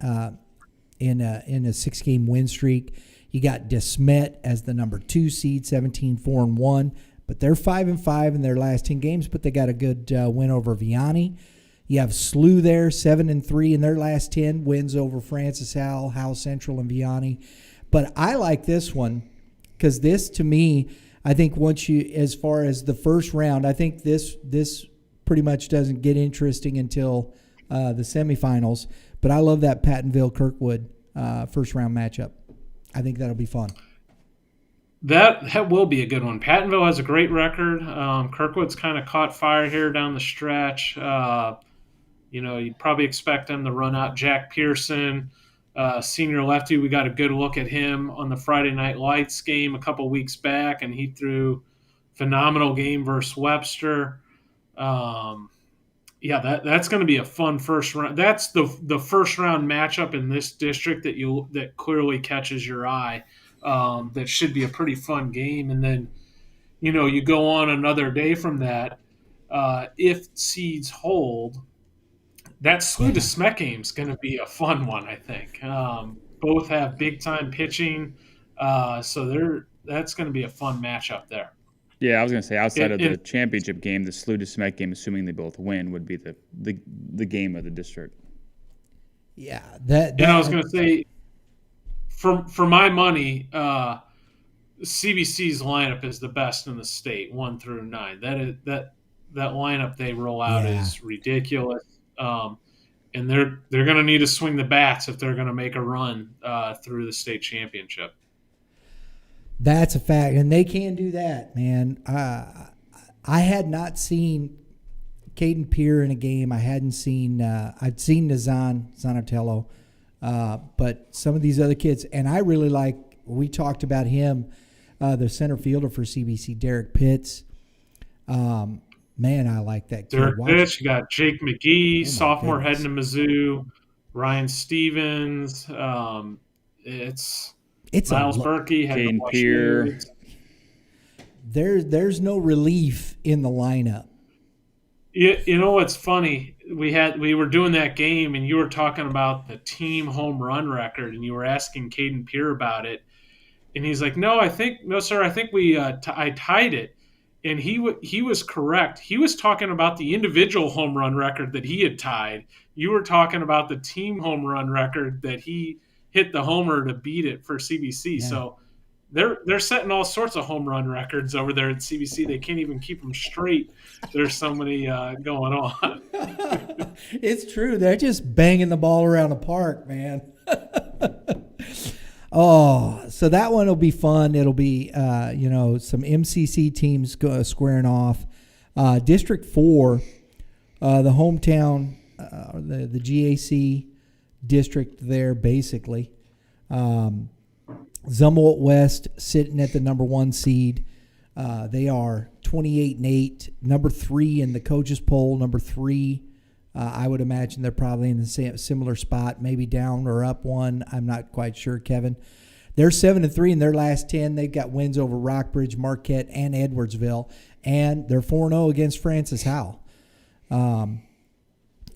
in a 6-game win streak. You got DeSmet as the number 2 seed, 17-4-1. But they're 5-5 in their last 10 games, but they got a good win over Vianney. You have SLU there, 7-3 in their last 10, wins over Francis Howell Central, and Vianney. But I like this one because this, to me, I think once you, as far as the first round, I think this pretty much doesn't get interesting until the semifinals. But I love that Pattonville-Kirkwood first round matchup. I think that'll be fun. That will be a good one. Pattonville has a great record. Kirkwood's kind of caught fire here down the stretch. You'd probably expect them to run out Jack Pearson, senior lefty. We got a good look at him on the Friday Night Lights game a couple weeks back, and he threw a phenomenal game versus Webster. That's going to be a fun first round. That's the first round matchup in this district that clearly catches your eye. That should be a pretty fun game. And then, you go on another day from that. If seeds hold, that SLU to Smet game is going to be a fun one, I think. Both have big time pitching, so that's going to be a fun matchup there. Yeah, I was going to say outside of the championship game, the SLU to Smet game, assuming they both win, would be the game of the district. Yeah, I was going to say, for my money, CBC's lineup is the best in the state, 1 through 9. That lineup they roll out is ridiculous. And they're going to need to swing the bats if they're going to make a run through the state championship. That's a fact, and they can do that, man. I had not seen Caden Peer in a game. I hadn't seen I'd seen Zanatello, but some of these other kids, and I really like. We talked about him, the center fielder for CBC, Derek Pitts. Man, I like that kid. Derek Pitts, you got Jake McGee, sophomore heading to Mizzou, Ryan Stevens. It's Miles Berkey, Caden Peer. There's no relief in the lineup. You know what's funny? We were doing that game, and you were talking about the team home run record, and you were asking Caden Peer about it, and he's like, "No, sir, I think I tied it." And he was correct. He was talking about the individual home run record that he had tied. You were talking about the team home run record that he hit the homer to beat it for CBC. Yeah. So they're setting all sorts of home run records over there at CBC. They can't even keep them straight. There's so many going on. It's true. They're just banging the ball around the park, man. Oh, so that one will be fun. It'll be, some MCC teams squaring off. District 4, the hometown, the GAC district there, basically. Zumwalt West sitting at the number 1 seed. They are 28-8, number 3 in the coaches poll. Number 3, I would imagine they're probably in the similar spot, maybe down or up 1. I'm not quite sure, Kevin. They're 7-3 in their last 10. They've got wins over Rockbridge, Marquette, and Edwardsville, and they're 4-0 against Francis Howell.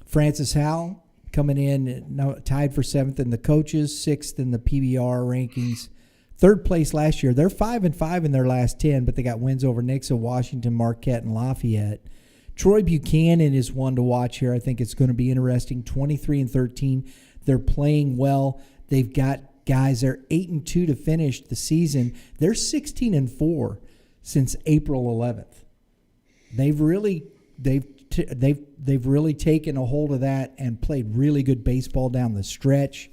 Francis Howell coming in tied for 7th in the coaches, 6th in the PBR rankings. 3rd place last year. They're 5-5 in their last 10, but they got wins over Nixa, Washington, Marquette, and Lafayette. Troy Buchanan is one to watch here. I think it's going to be interesting. 23-13. They're playing well. They've got guys. They're 8-2 to finish the season. They're 16-4 since April 11th. They've really taken a hold of that and played really good baseball down the stretch.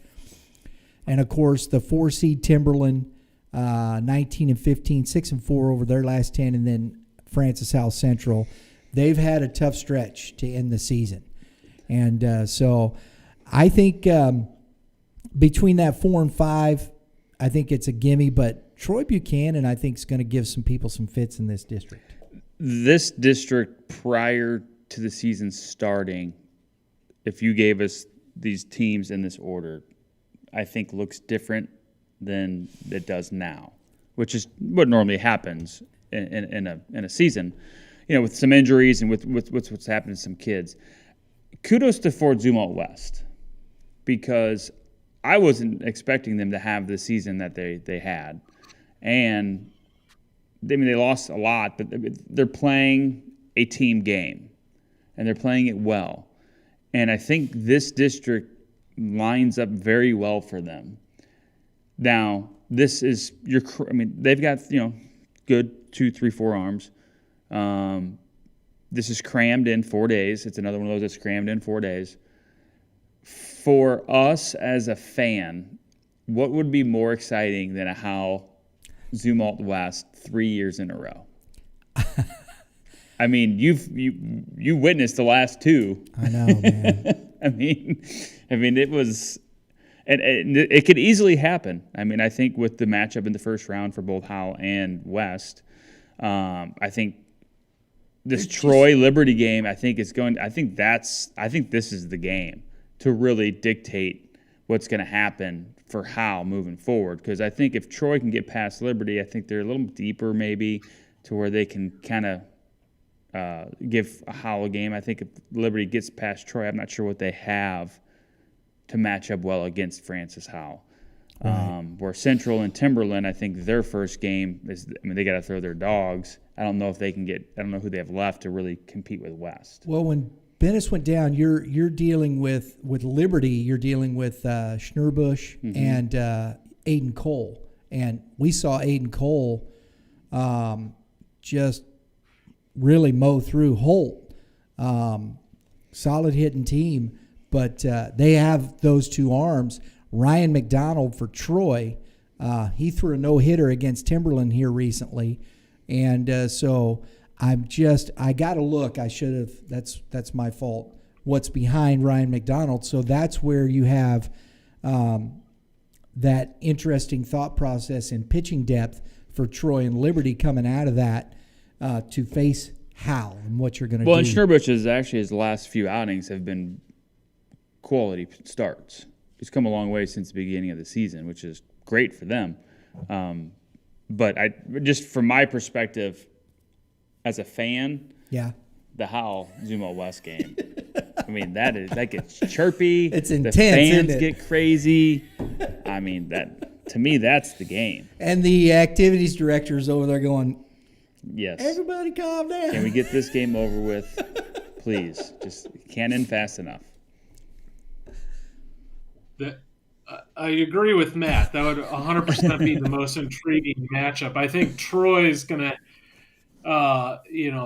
And of course, the 4 seed Timberland, 19-15, 6-4 over their last 10, and then Francis Howell Central. They've had a tough stretch to end the season. And so I think between that 4 and 5, I think it's a gimme. But Troy Buchanan, I think, is going to give some people some fits in this district. This district, prior to the season starting, if you gave us these teams in this order, I think looks different than it does now, which is what normally happens in a season, with some injuries and with what's happened to some kids. Kudos to Fort Zumwalt West, because I wasn't expecting them to have the season that they had, and they lost a lot, but they're playing a team game, and they're playing it well. And I think this district lines up very well for them. Now, this is they've got, good 2, 3, 4 arms. This is crammed in 4 days. It's another one of those that's crammed in 4 days. For us as a fan, what would be more exciting than a Howell Zumwalt West 3 years in a row? I mean, you witnessed the last 2. I know, man. I mean, it was, and it could easily happen. I mean, I think with the matchup in the first round for both Howell and West, I think this Troy Liberty game, I think this is the game to really dictate what's going to happen for Howell moving forward. Because I think if Troy can get past Liberty, I think they're a little deeper maybe to where they can kind of give a Howell a game. I think if Liberty gets past Troy, I'm not sure what they have to match up well against Francis Howell. Right. Where Central and Timberland, I think their first game is, they got to throw their dogs. I don't know who they have left to really compete with West. Well, when Bennis went down, you're dealing with Liberty. You're dealing with Schnurbush and Aiden Cole, and we saw Aiden Cole just really mow through Holt. Solid hitting team, but they have those 2 arms. Ryan McDonald for Troy, he threw a no-hitter against Timberland here recently, and so I got to look. I should have. That's my fault. What's behind Ryan McDonald? So that's where you have that interesting thought process and pitching depth for Troy and Liberty coming out of that to face Howell and what you're going to do. Well, and Schnurbush is actually, his last few outings have been quality starts. He's come a long way since the beginning of the season, which is great for them. But just from my perspective as a fan, the Howell Zumwalt West game, that gets chirpy. It's intense. The fans isn't it? get crazy. To me, that's the game. And the activities director is over there going, yes, everybody calm down. Can we get this game over with, please? Just can't end fast enough. I agree with Matt. That would 100% be the most intriguing matchup. I think Troy's going to,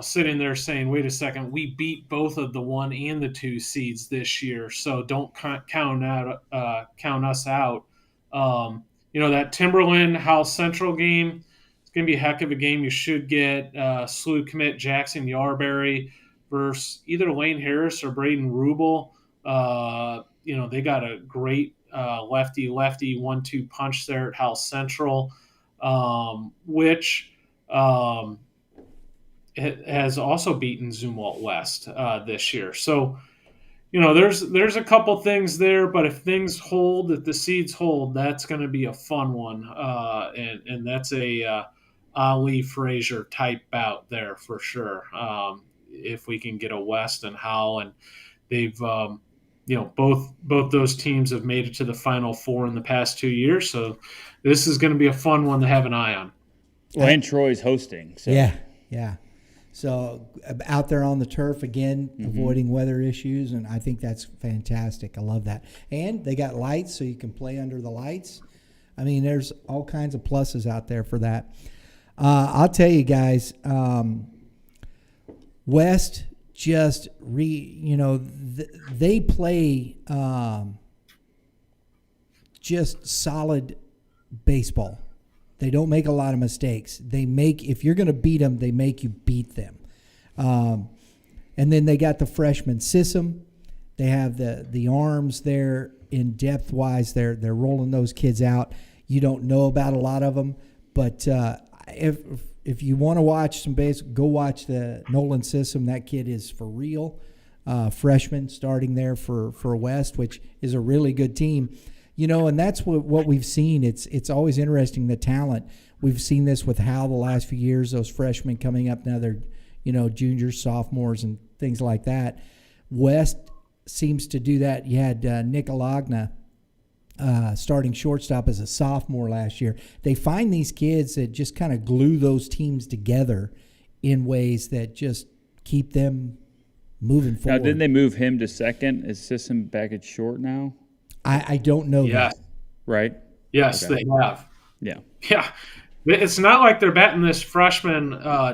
sitting there saying, wait a second, we beat both of the 1 and the 2 seeds this year, so don't count us out. That Timberland Howell Central game, it's going to be a heck of a game. You should get SLU commit Jackson Yarberry versus either Lane Harris or Braden Rubel. They got a great lefty 1-2 punch there at Howell Central, which has also beaten Zumwalt West this year. So, there's a couple things there, but if things hold, if the seeds hold, that's going to be a fun one, and that's a Ali Frazier type bout there for sure. If we can get a West and Howell, and they've both those teams have made it to the Final Four in the past 2 years, so this is going to be a fun one to have an eye on. Well, and Troy's hosting. So. Yeah. So out there on the turf again, avoiding weather issues, and I think that's fantastic. I love that. And they got lights, so you can play under the lights. There's all kinds of pluses out there for that. I'll tell you guys, West just they play just solid baseball. They don't make a lot of mistakes. If you're going to beat them, they make you beat them. And then they got the freshman system. They have the arms there in depth wise. They're rolling those kids out. You don't know about a lot of them, but if you want to watch some base, go watch the Nolan system. That kid is for real. Freshman starting there for West, which is a really good team. And that's what we've seen. It's always interesting, the talent. We've seen this with Hal the last few years, those freshmen coming up now, they're, juniors, sophomores, and things like that. West seems to do that. You had Nick Alagna starting shortstop as a sophomore last year. They find these kids that just kind of glue those teams together in ways that just keep them moving forward. Now, didn't they move him to second? Is Sisson back at short now? I don't know that. Right? Yes, Okay. they have. Yeah. Yeah. It's not like they're batting this freshman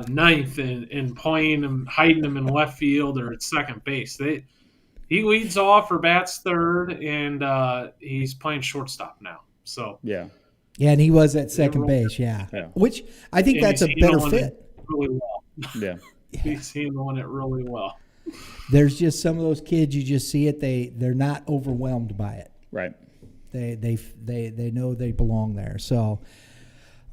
ninth and playing him, hiding him in left field or at second base. He leads off or bats third, and he's playing shortstop now. So Yeah. Yeah, and he was at second base, Yeah. Which I think that's a better fit. Really well. Yeah. He's handling it really well. There's just some of those kids, you just see it, they're not overwhelmed by it. Right. They know they belong there. So,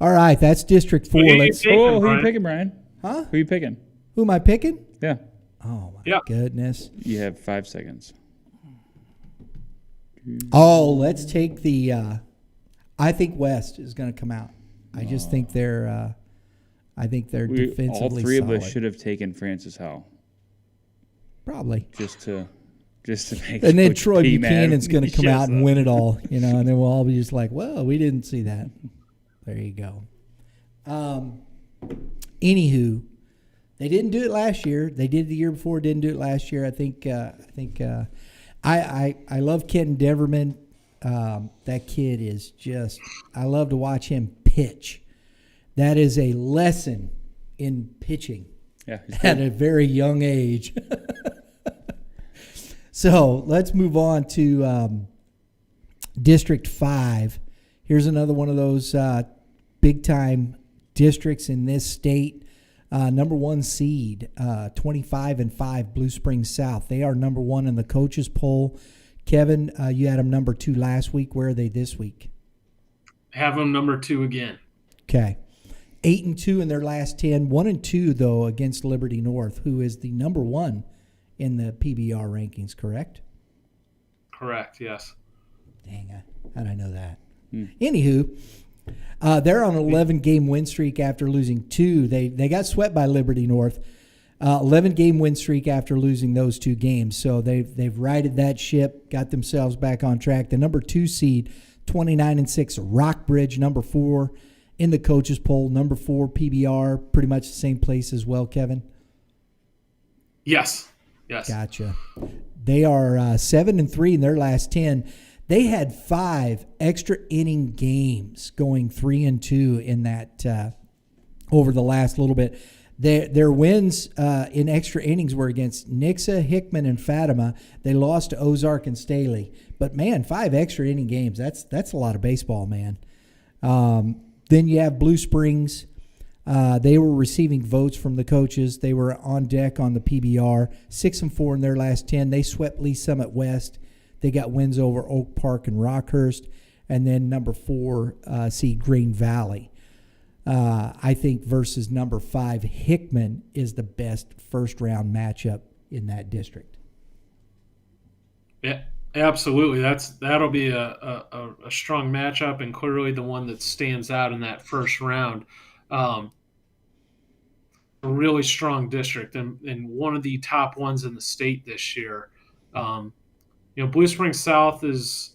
all right, that's District 4. Who you Let's. taking, Who are Brian? you picking, Brian? Huh? Who are you picking? Who am I picking? Yeah. Oh my Yeah. goodness! You have 5 seconds. Oh, let's take the. I think West is going to come out. I just think they're. I think they're defensively all three solid. of us should have taken Francis Howell Probably. just to make. And then Coach Troy P mad. Buchanan's going to come Yes. out and win it all, and then we'll all be just like, "Well, we didn't see that." There you go. Anywho, they didn't do it last year. They did the year before. Didn't do it last year. I think. I love Kenton Deverman. That kid is just. I love to watch him pitch. That is a lesson in pitching Yeah. he's at good. a very young age. So let's move on to District 5. Here's another one of those big-time districts in this state. Number 1 seed, 25-5, Blue Springs South. They are number 1 in the coaches poll. Kevin, you had them number 2 last week. Where are they this week? Have them number 2 again. Okay. 8-2 in their last 10. 1-2 though against Liberty North, who is the number 1 in the PBR rankings. Correct? Correct. Yes. Dang, how'd I know that? Anywho, they're on an 11-game win streak after losing 2. They got swept by Liberty North. 11-game win streak after losing those 2 games. So they've righted that ship, got themselves back on track. The number 2 seed, 29-6, Rockbridge, number 4 in the coaches poll, number 4 PBR, pretty much the same place as well, Kevin. Yes. Gotcha. They are 7-3 in their last 10. They had 5 extra inning games going 3-2 in that over the last little bit. Their wins in extra innings were against Nixa, Hickman, and Fatima. They lost to Ozark and Staley. But, man, 5 extra inning games, that's a lot of baseball, man. Then you have Blue Springs. They were receiving votes from the coaches. They were on deck on the PBR, 6-4 in their last 10. They swept Lee Summit West. They got wins over Oak Park and Rockhurst. And then number 4 seed Green Valley. I think versus number 5 Hickman is the best first-round matchup in that district. Yeah, absolutely. That'll be a strong matchup, and clearly the one that stands out in that first round. A really strong district and one of the top ones in the state this year. Blue Springs South is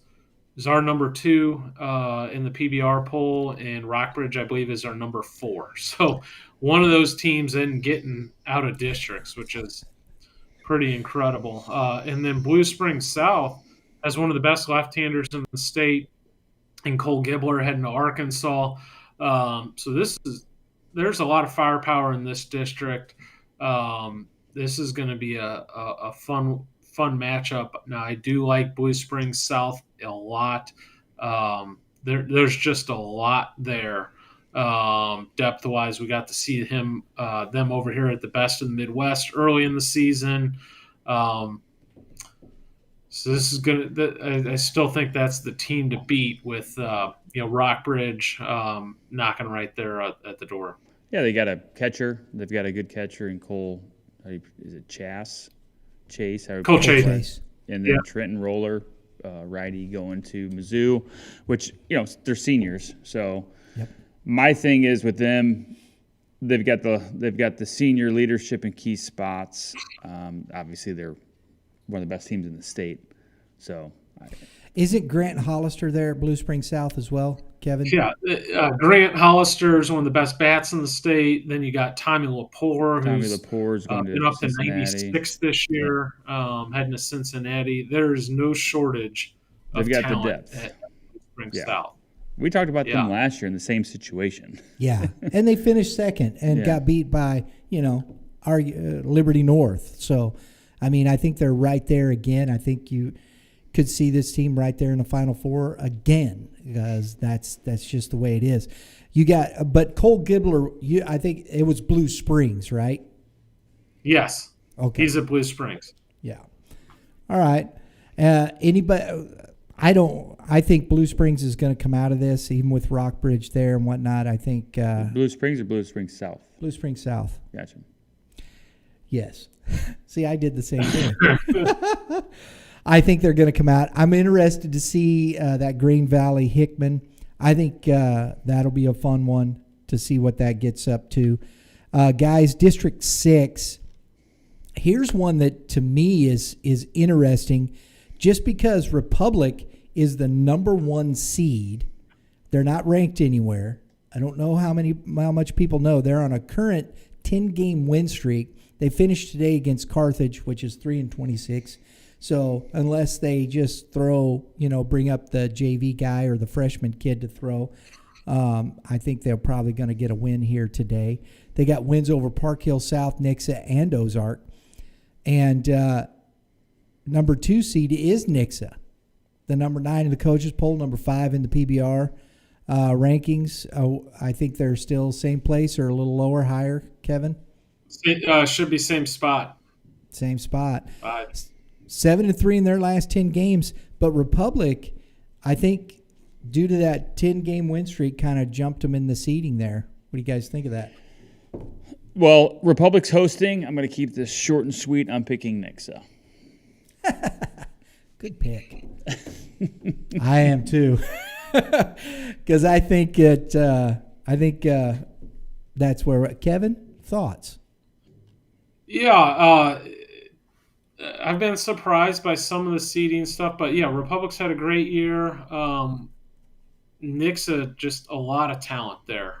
our number 2 in the PBR poll, and Rockbridge, I believe, is our number 4. So one of those teams isn't getting out of districts, which is pretty incredible. And then Blue Springs South has one of the best left-handers in the state, and Cole Gibbler heading to Arkansas. So there's a lot of firepower in this district. This is going to be a fun matchup. Now, I do like Blue Springs South a lot. There's just a lot there. Depth-wise, we got to see them over here at the Best of the Midwest early in the season. So this is I still think that's the team to beat with Rockbridge knocking right there at the door. Yeah, they got a catcher. They've got a good catcher in Cole. Is it Chase? Cole Chase. Chase. And then Yeah. Trenton Roller righty going to Mizzou, which, they're seniors. So Yep. my thing is with them, they've got the senior leadership in key spots. Obviously, they're one of the best teams in the state. So, Isn't Grant Hollister there at Blue Spring South as well, Kevin? Yeah, Grant Hollister is one of the best bats in the state. Then you got Tommy Lepore, who's Lepore's going been to up to Cincinnati. 96 this year, heading to Cincinnati. There's no shortage of They've got the talent depth. at Spring Yeah. South. We talked about Yeah. them last year in the same situation. Yeah, and they finished second and Yeah. got beat by Liberty North. So, I mean, I think they're right there again. I think you could see this team right there in the Final Four again, because that's just the way it is. But Cole Gibbler, I think it was Blue Springs, right? Yes, Okay. he's at Blue Springs. Yeah. All right. Anybody? I think Blue Springs is going to come out of this, even with Rockbridge there and whatnot. I think Blue Springs or Blue Springs South? Blue Springs South. Gotcha. Yes. See, I did the same thing. I think they're going to come out. I'm interested to see that Green Valley Hickman. I think that'll be a fun one to see what that gets up to. Guys, District 6. Here's one that to me is interesting. Just because Republic is the number 1 seed, they're not ranked anywhere. I don't know how much people know. They're on a current 10-game win streak. They finished today against Carthage, which is 3-26. So unless they just bring up the JV guy or the freshman kid to throw, I think they're probably going to get a win here today. They got wins over Park Hill South, Nixa, and Ozark. And number 2 seed is Nixa, the number 9 in the coaches poll, number 5 in the PBR rankings. I think they're still same place or a little lower, higher, Kevin? Should be same spot. Same spot. 7-3 in their last 10 games. But Republic, I think, due to that 10-game win streak, kind of jumped them in the seeding there. What do you guys think of that? Well, Republic's hosting. I'm going to keep this short and sweet. I'm picking Nixa. Good pick. I am too, because I think that's where. Kevin, thoughts? Yeah, I've been surprised by some of the seeding stuff, but yeah, Republic's had a great year. Nixa, just a lot of talent there.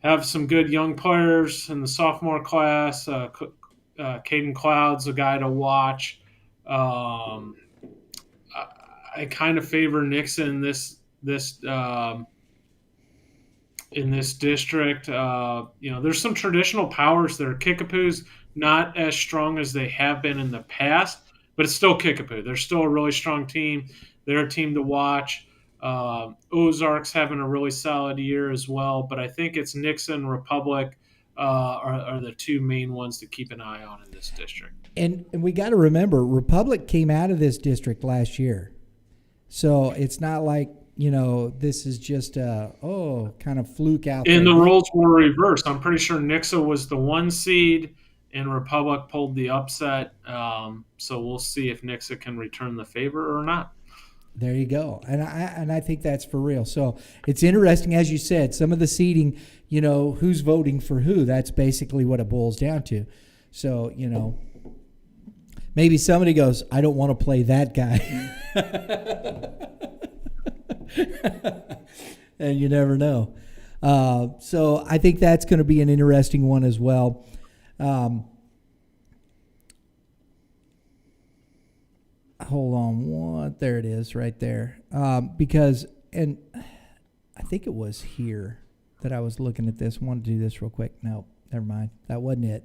Have some good young players in the sophomore class. Caden Cloud's a guy to watch. I kind of favor Nixa in this district. There's some traditional powers there. Kickapoo's not as strong as they have been in the past, but it's still Kickapoo. They're still a really strong team. They're a team to watch. Ozark's having a really solid year as well, but I think it's Nixa and Republic are the 2 main ones to keep an eye on in this district. And we got to remember, Republic came out of this district last year. So it's not like, this is just kind of fluke out there. And the roles were reversed. I'm pretty sure Nixa was the 1 seed and Republic pulled the upset. So we'll see if Nixa can return the favor or not. There you go. And I think that's for real. So it's interesting, as you said, some of the seeding, who's voting for who. That's basically what it boils down to. So, maybe somebody goes, I don't want to play that guy. And you never know. So I think that's going to be an interesting one as well. Hold on. There it is right there. And I think it was here that I was looking at this. I want to do this real quick. No, never mind. That wasn't it.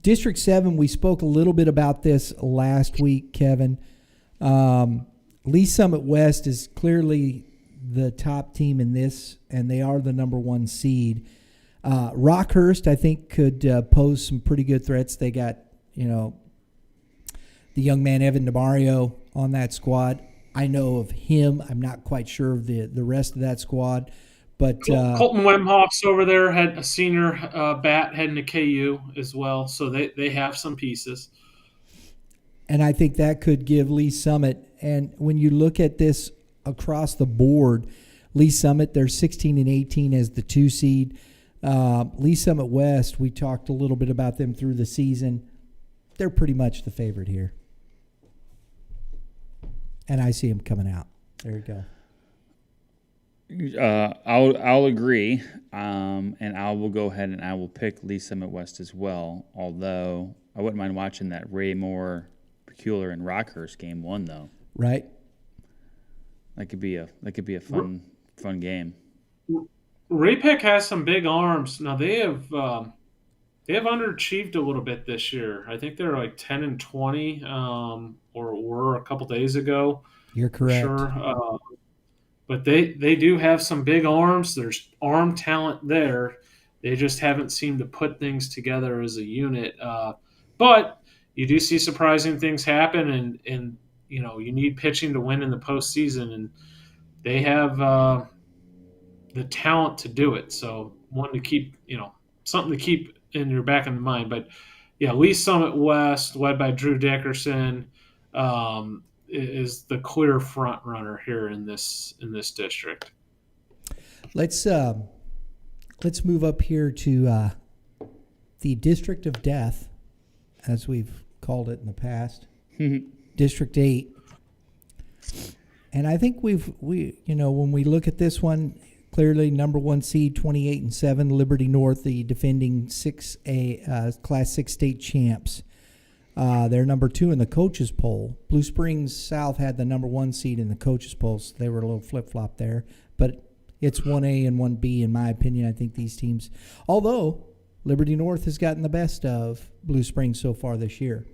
District 7, we spoke a little bit about this last week, Kevin. Lee Summit West is clearly the top team in this, and they are the number 1 seed. Rockhurst, I think, could pose some pretty good threats. They got, the young man Evan DeMario on that squad. I know of him. I'm not quite sure of the rest of that squad. But Colton Wemhoff's over there, had a senior bat heading to KU as well, so they have some pieces. And I think that could give Lee Summit, and when you look at this across the board, Lee Summit, they're 16 and 18 as the 2 seed. Lee Summit West, we talked a little bit about them through the season. They're pretty much the favorite here. And I see them coming out. There you go. I'll agree, and I will go ahead and I will pick Lee Summit West as well. Although I wouldn't mind watching that Ray Moore, Peculiar, and Rockhurst game 1 though. Right. That could be a fun game. Ray-Pec has some big arms. Now they have underachieved a little bit this year. I think they're like 10 and 20, or were a couple days ago. You're correct. Sure. But they do have some big arms. There's arm talent there. They just haven't seemed to put things together as a unit. But you do see surprising things happen, and you need pitching to win in the postseason, and they have the talent to do it. So one to keep, something to keep in your back of the mind. But yeah, Lee Summit West, led by Drew Dickerson, is the clear front runner here in this district. Let's move up here to the District of Death, as we've called it in the past, District 8. And I think when we look at this one, clearly number 1 seed, 28 and 7, Liberty North, the defending 6A Class 6 state champs. They're number 2 in the coaches poll. Blue Springs South had the number 1 seed in the coaches poll, so they were a little flip-flop there. But it's 1A and 1B, in my opinion. I think these teams, although Liberty North has gotten the best of Blue Springs so far this year.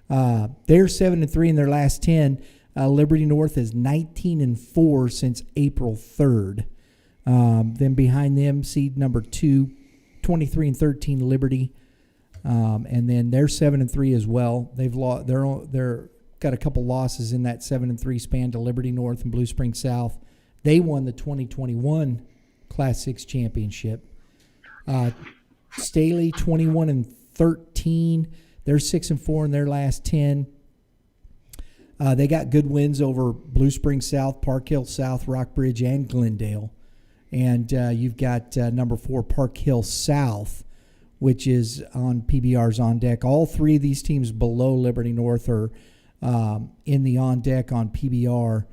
They're 7 and 3 in their last 10. Liberty North is 19 and 4 since April 3rd. Then behind them, seed number 2, 23 and 13, Liberty. And then they're 7 and 3 as well. They've lost. They're got a couple losses in that 7 and 3 span to Liberty North and Blue Springs South. They won the 2021 Class 6 championship. Staley 21 and 13. They're 6 and 4 in their last 10. They got good wins over Blue Springs South, Park Hill South, Rockbridge, and Glendale. And you've got number 4 Park Hill South, which is on PBR's on deck. All 3 of these teams below Liberty North are in the on deck on PBR.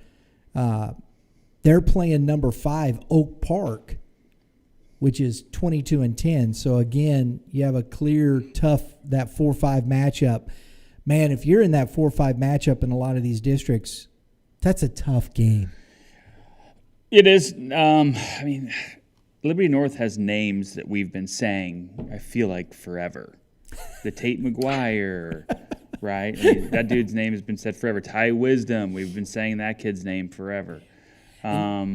They're playing number 5 Oak Park, which is 22 and 10. So again, you have a clear, tough, that 4-5 matchup. Man, if you're in that 4-5 matchup in a lot of these districts, that's a tough game. It is. I mean, Liberty North has names that we've been saying, I feel like, forever. The Tate McGuire, right? I mean, that dude's name has been said forever. Ty Wisdom, we've been saying that kid's name forever. I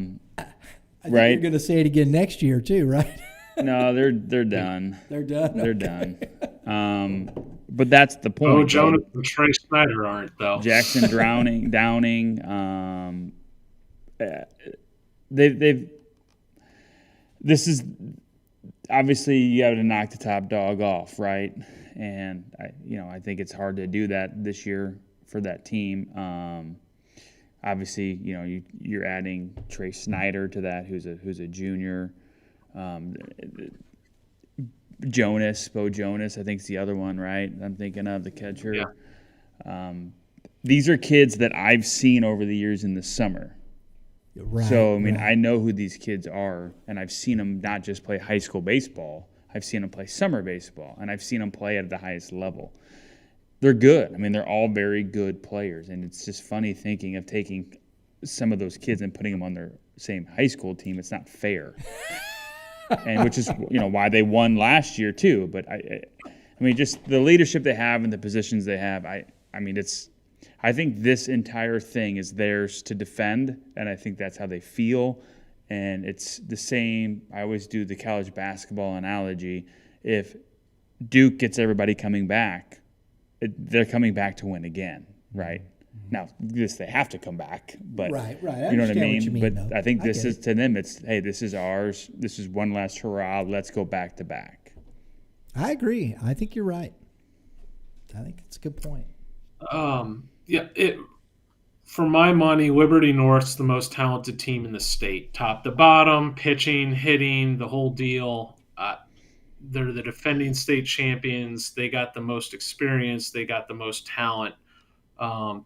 think right? you're going to say it again next year too, right? No, they're done. They're done? They're Okay. done. But that's the point. Oh, Jonas and Trey Snyder aren't, though. Jackson Downing. They've. This is obviously you have to knock the top dog off, right? And I think it's hard to do that this year for that team. Obviously, you're adding Trey Snyder to that, who's a junior. Bo Jonas, I think is the other one, right? I'm thinking of the catcher. Yeah. These are kids that I've seen over the years in the summer. Right, So, I mean, right. I know who these kids are, and I've seen them not just play high school baseball. I've seen them play summer baseball, and I've seen them play at the highest level. They're good. I mean, they're all very good players, and it's just funny thinking of taking some of those kids and putting them on their same high school team. It's not fair. And which is, why they won last year too. But I mean, just the leadership they have and the positions they have. I think this entire thing is theirs to defend, and I think that's how they feel. And it's the same. I always do the college basketball analogy. If Duke gets everybody coming back, they're coming back to win again, right? Now, they have to come back, but Right. you know what I mean? What you mean, But though. I think I this get is to them. It's, hey, this is ours. This is one last hurrah. Let's go back to back. I agree. I think you're right. I think it's a good point. For my money, Liberty North's the most talented team in the state, top to bottom, pitching, hitting, the whole deal. They're the defending state champions. They got the most experience. They got the most talent.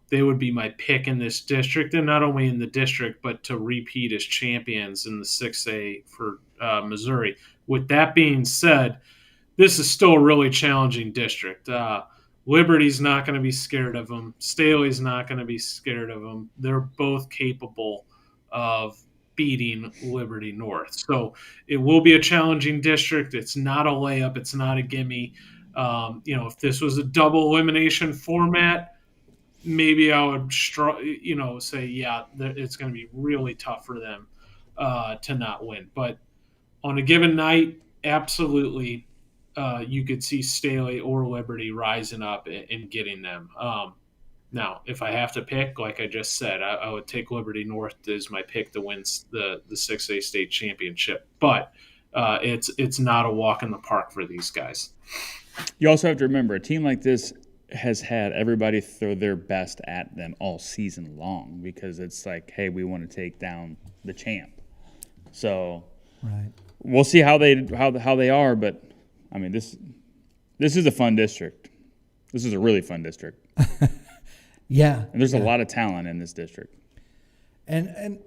They would be my pick in this district, and not only in the district, but to repeat as champions in the 6A for Missouri. With that being said, this is still a really challenging district. Liberty's not going to be scared of them. Staley's not going to be scared of them. They're both capable of beating Liberty North. So it will be a challenging district. It's not a layup. It's not a gimme. If this was a double elimination format, maybe I would, say, yeah, it's going to be really tough for them to not win. But on a given night, absolutely, you could see Staley or Liberty rising up and getting them. Now, if I have to pick, like I just said, I would take Liberty North as my pick to win the 6A state championship. But it's not a walk in the park for these guys. You also have to remember, a team like this has had everybody throw their best at them all season long, because it's like, hey, we want to take down the champ. So Right. we'll see how they are, but I mean, this is a fun district. This is a really fun district. Yeah. And there's a lot of talent in this district. And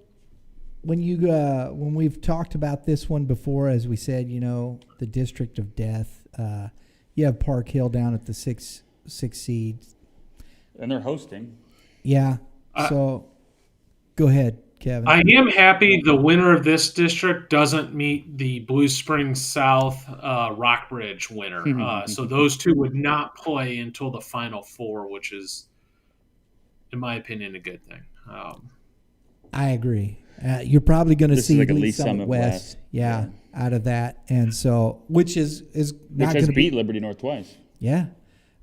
when we've talked about this one before, as we said, the district of death, you have Park Hill down at the six seed. And they're hosting. Yeah. So go ahead, Kevin. I am happy the winner of this district doesn't meet the Blue Springs South Rockbridge winner. So those two would not play until the Final Four, which is, in my opinion, a good thing. I agree. You're probably going to see like at a least Lee Summit Summit West, West. out of that. And so, which is not going to beat Liberty North twice. Yeah.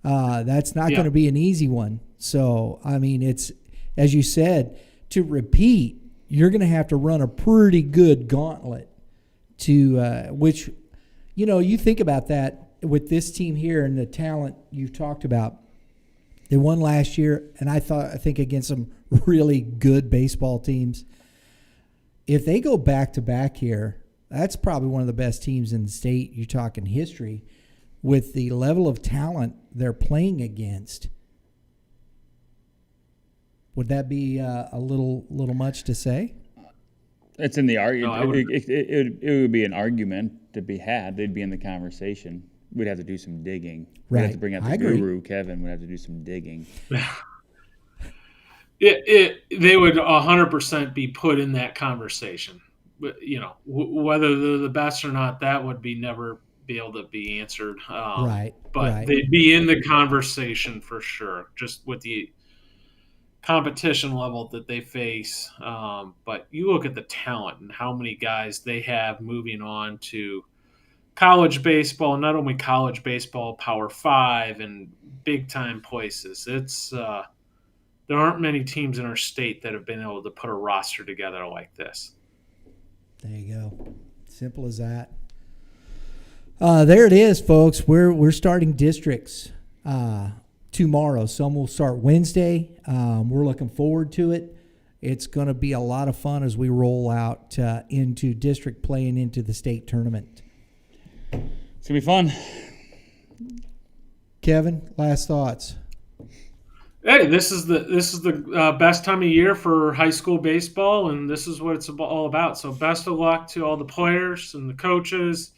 That's not going to be an easy one. So, I mean, it's, as you said, to repeat, you're going to have to run a pretty good gauntlet to, which, you think about that with this team here and the talent you've talked about. They won last year, and I think against some really good baseball teams. If they go back-to-back here, that's probably one of the best teams in the state. You're talking history. With the level of talent they're playing against, would that be a little much to say? It's in the argument. It would be an argument to be had. They'd be in the conversation. We'd have to do some digging. We'd have to bring out the guru, Kevin. We'd have to do some digging. They would 100% be put in that conversation. But, whether they're the best or not, that would never be able to be answered. But they'd be in the conversation for sure, just with the competition level that they face. But you look at the talent and how many guys they have moving on to college baseball, not only college baseball, Power 5 and big-time places. It's there aren't many teams in our state that have been able to put a roster together like this. There you go. Simple as that. There it is, folks. We're starting districts tomorrow. Some will start Wednesday. We're looking forward to it. It's going to be a lot of fun as we roll out into district play and into the state tournament. It's going to be fun. Kevin, last thoughts. Hey, this is the best time of year for high school baseball, and this is what it's all about. So best of luck to all the players and the coaches.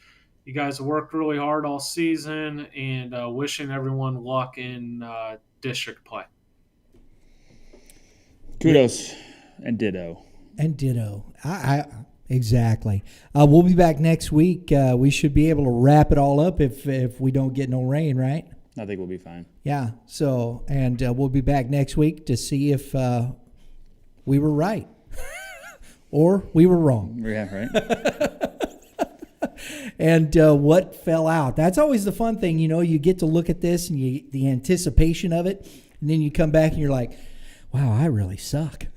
You guys have worked really hard all season, and wishing everyone luck in district play. Kudos and ditto. And ditto. Exactly. We'll be back next week. We should be able to wrap it all up if we don't get no rain, right? I think we'll be fine. Yeah. So, and we'll be back next week to see if we were right or we were wrong. Yeah, right. And what fell out. That's always the fun thing. You get to look at this and the anticipation of it, and then you come back and you're like, wow, I really suck.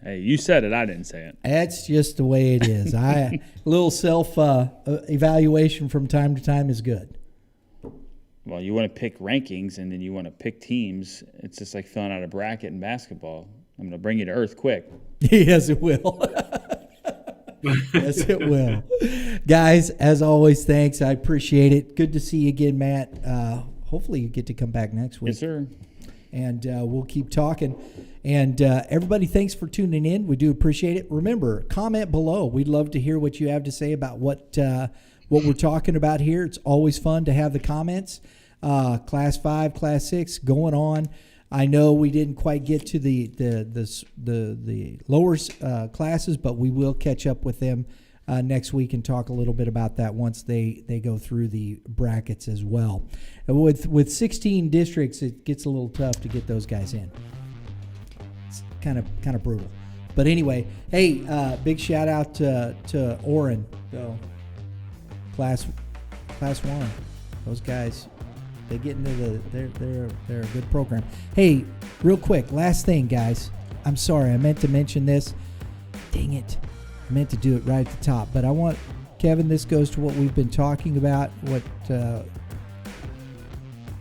Hey, you said it. I didn't say it. That's just the way it is. A little self evaluation from time to time is good. well, you want to pick rankings and then you want to pick teams. It's just like filling out a bracket in basketball. I'm going to bring you to earth quick. Yes, it will. Yes, it will. Guys, as always, thanks. I appreciate it. Good to see you again, Matt. Hopefully you get to come back next week. Yes, sir. And we'll keep talking. And everybody, thanks for tuning in. We do appreciate it. Remember, comment below. We'd love to hear what you have to say about what we're talking about here. It's always fun to have the comments. Class 5, Class 6 going on. I know we didn't quite get to the lower classes, but we will catch up with them next week and talk a little bit about that once they go through the brackets as well. And with 16 districts, it gets a little tough to get those guys in. It's kind of brutal. But anyway, hey, big shout out to Orrin, though. Class 1. Those guys, they get into they're a good program. Hey, real quick, last thing, guys. I'm sorry, I meant to mention this. Dang it. I meant to do it right at the top. But I want, Kevin, this goes to what we've been talking about, what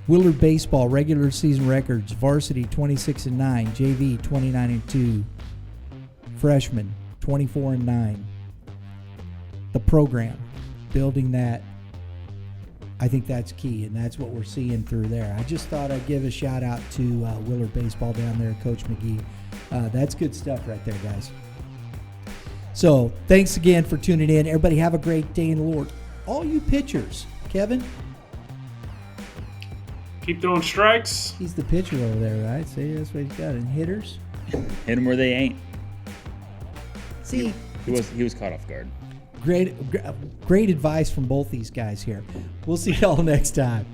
Willard Baseball regular season records, varsity 26-9, JV 29-2, freshman 24-9. The program, building that, I think that's key, and that's what we're seeing through there. I just thought I'd give a shout out to Willard Baseball down there, Coach McGee. That's good stuff right there, guys. So thanks again for tuning in. Everybody have a great day in the Lord. All you pitchers, Kevin. Keep throwing strikes. He's the pitcher over there, right? See, that's what he's got. And hitters. Hit them where they ain't. See, He was caught off guard. great advice from both these guys here. We'll see y'all next time.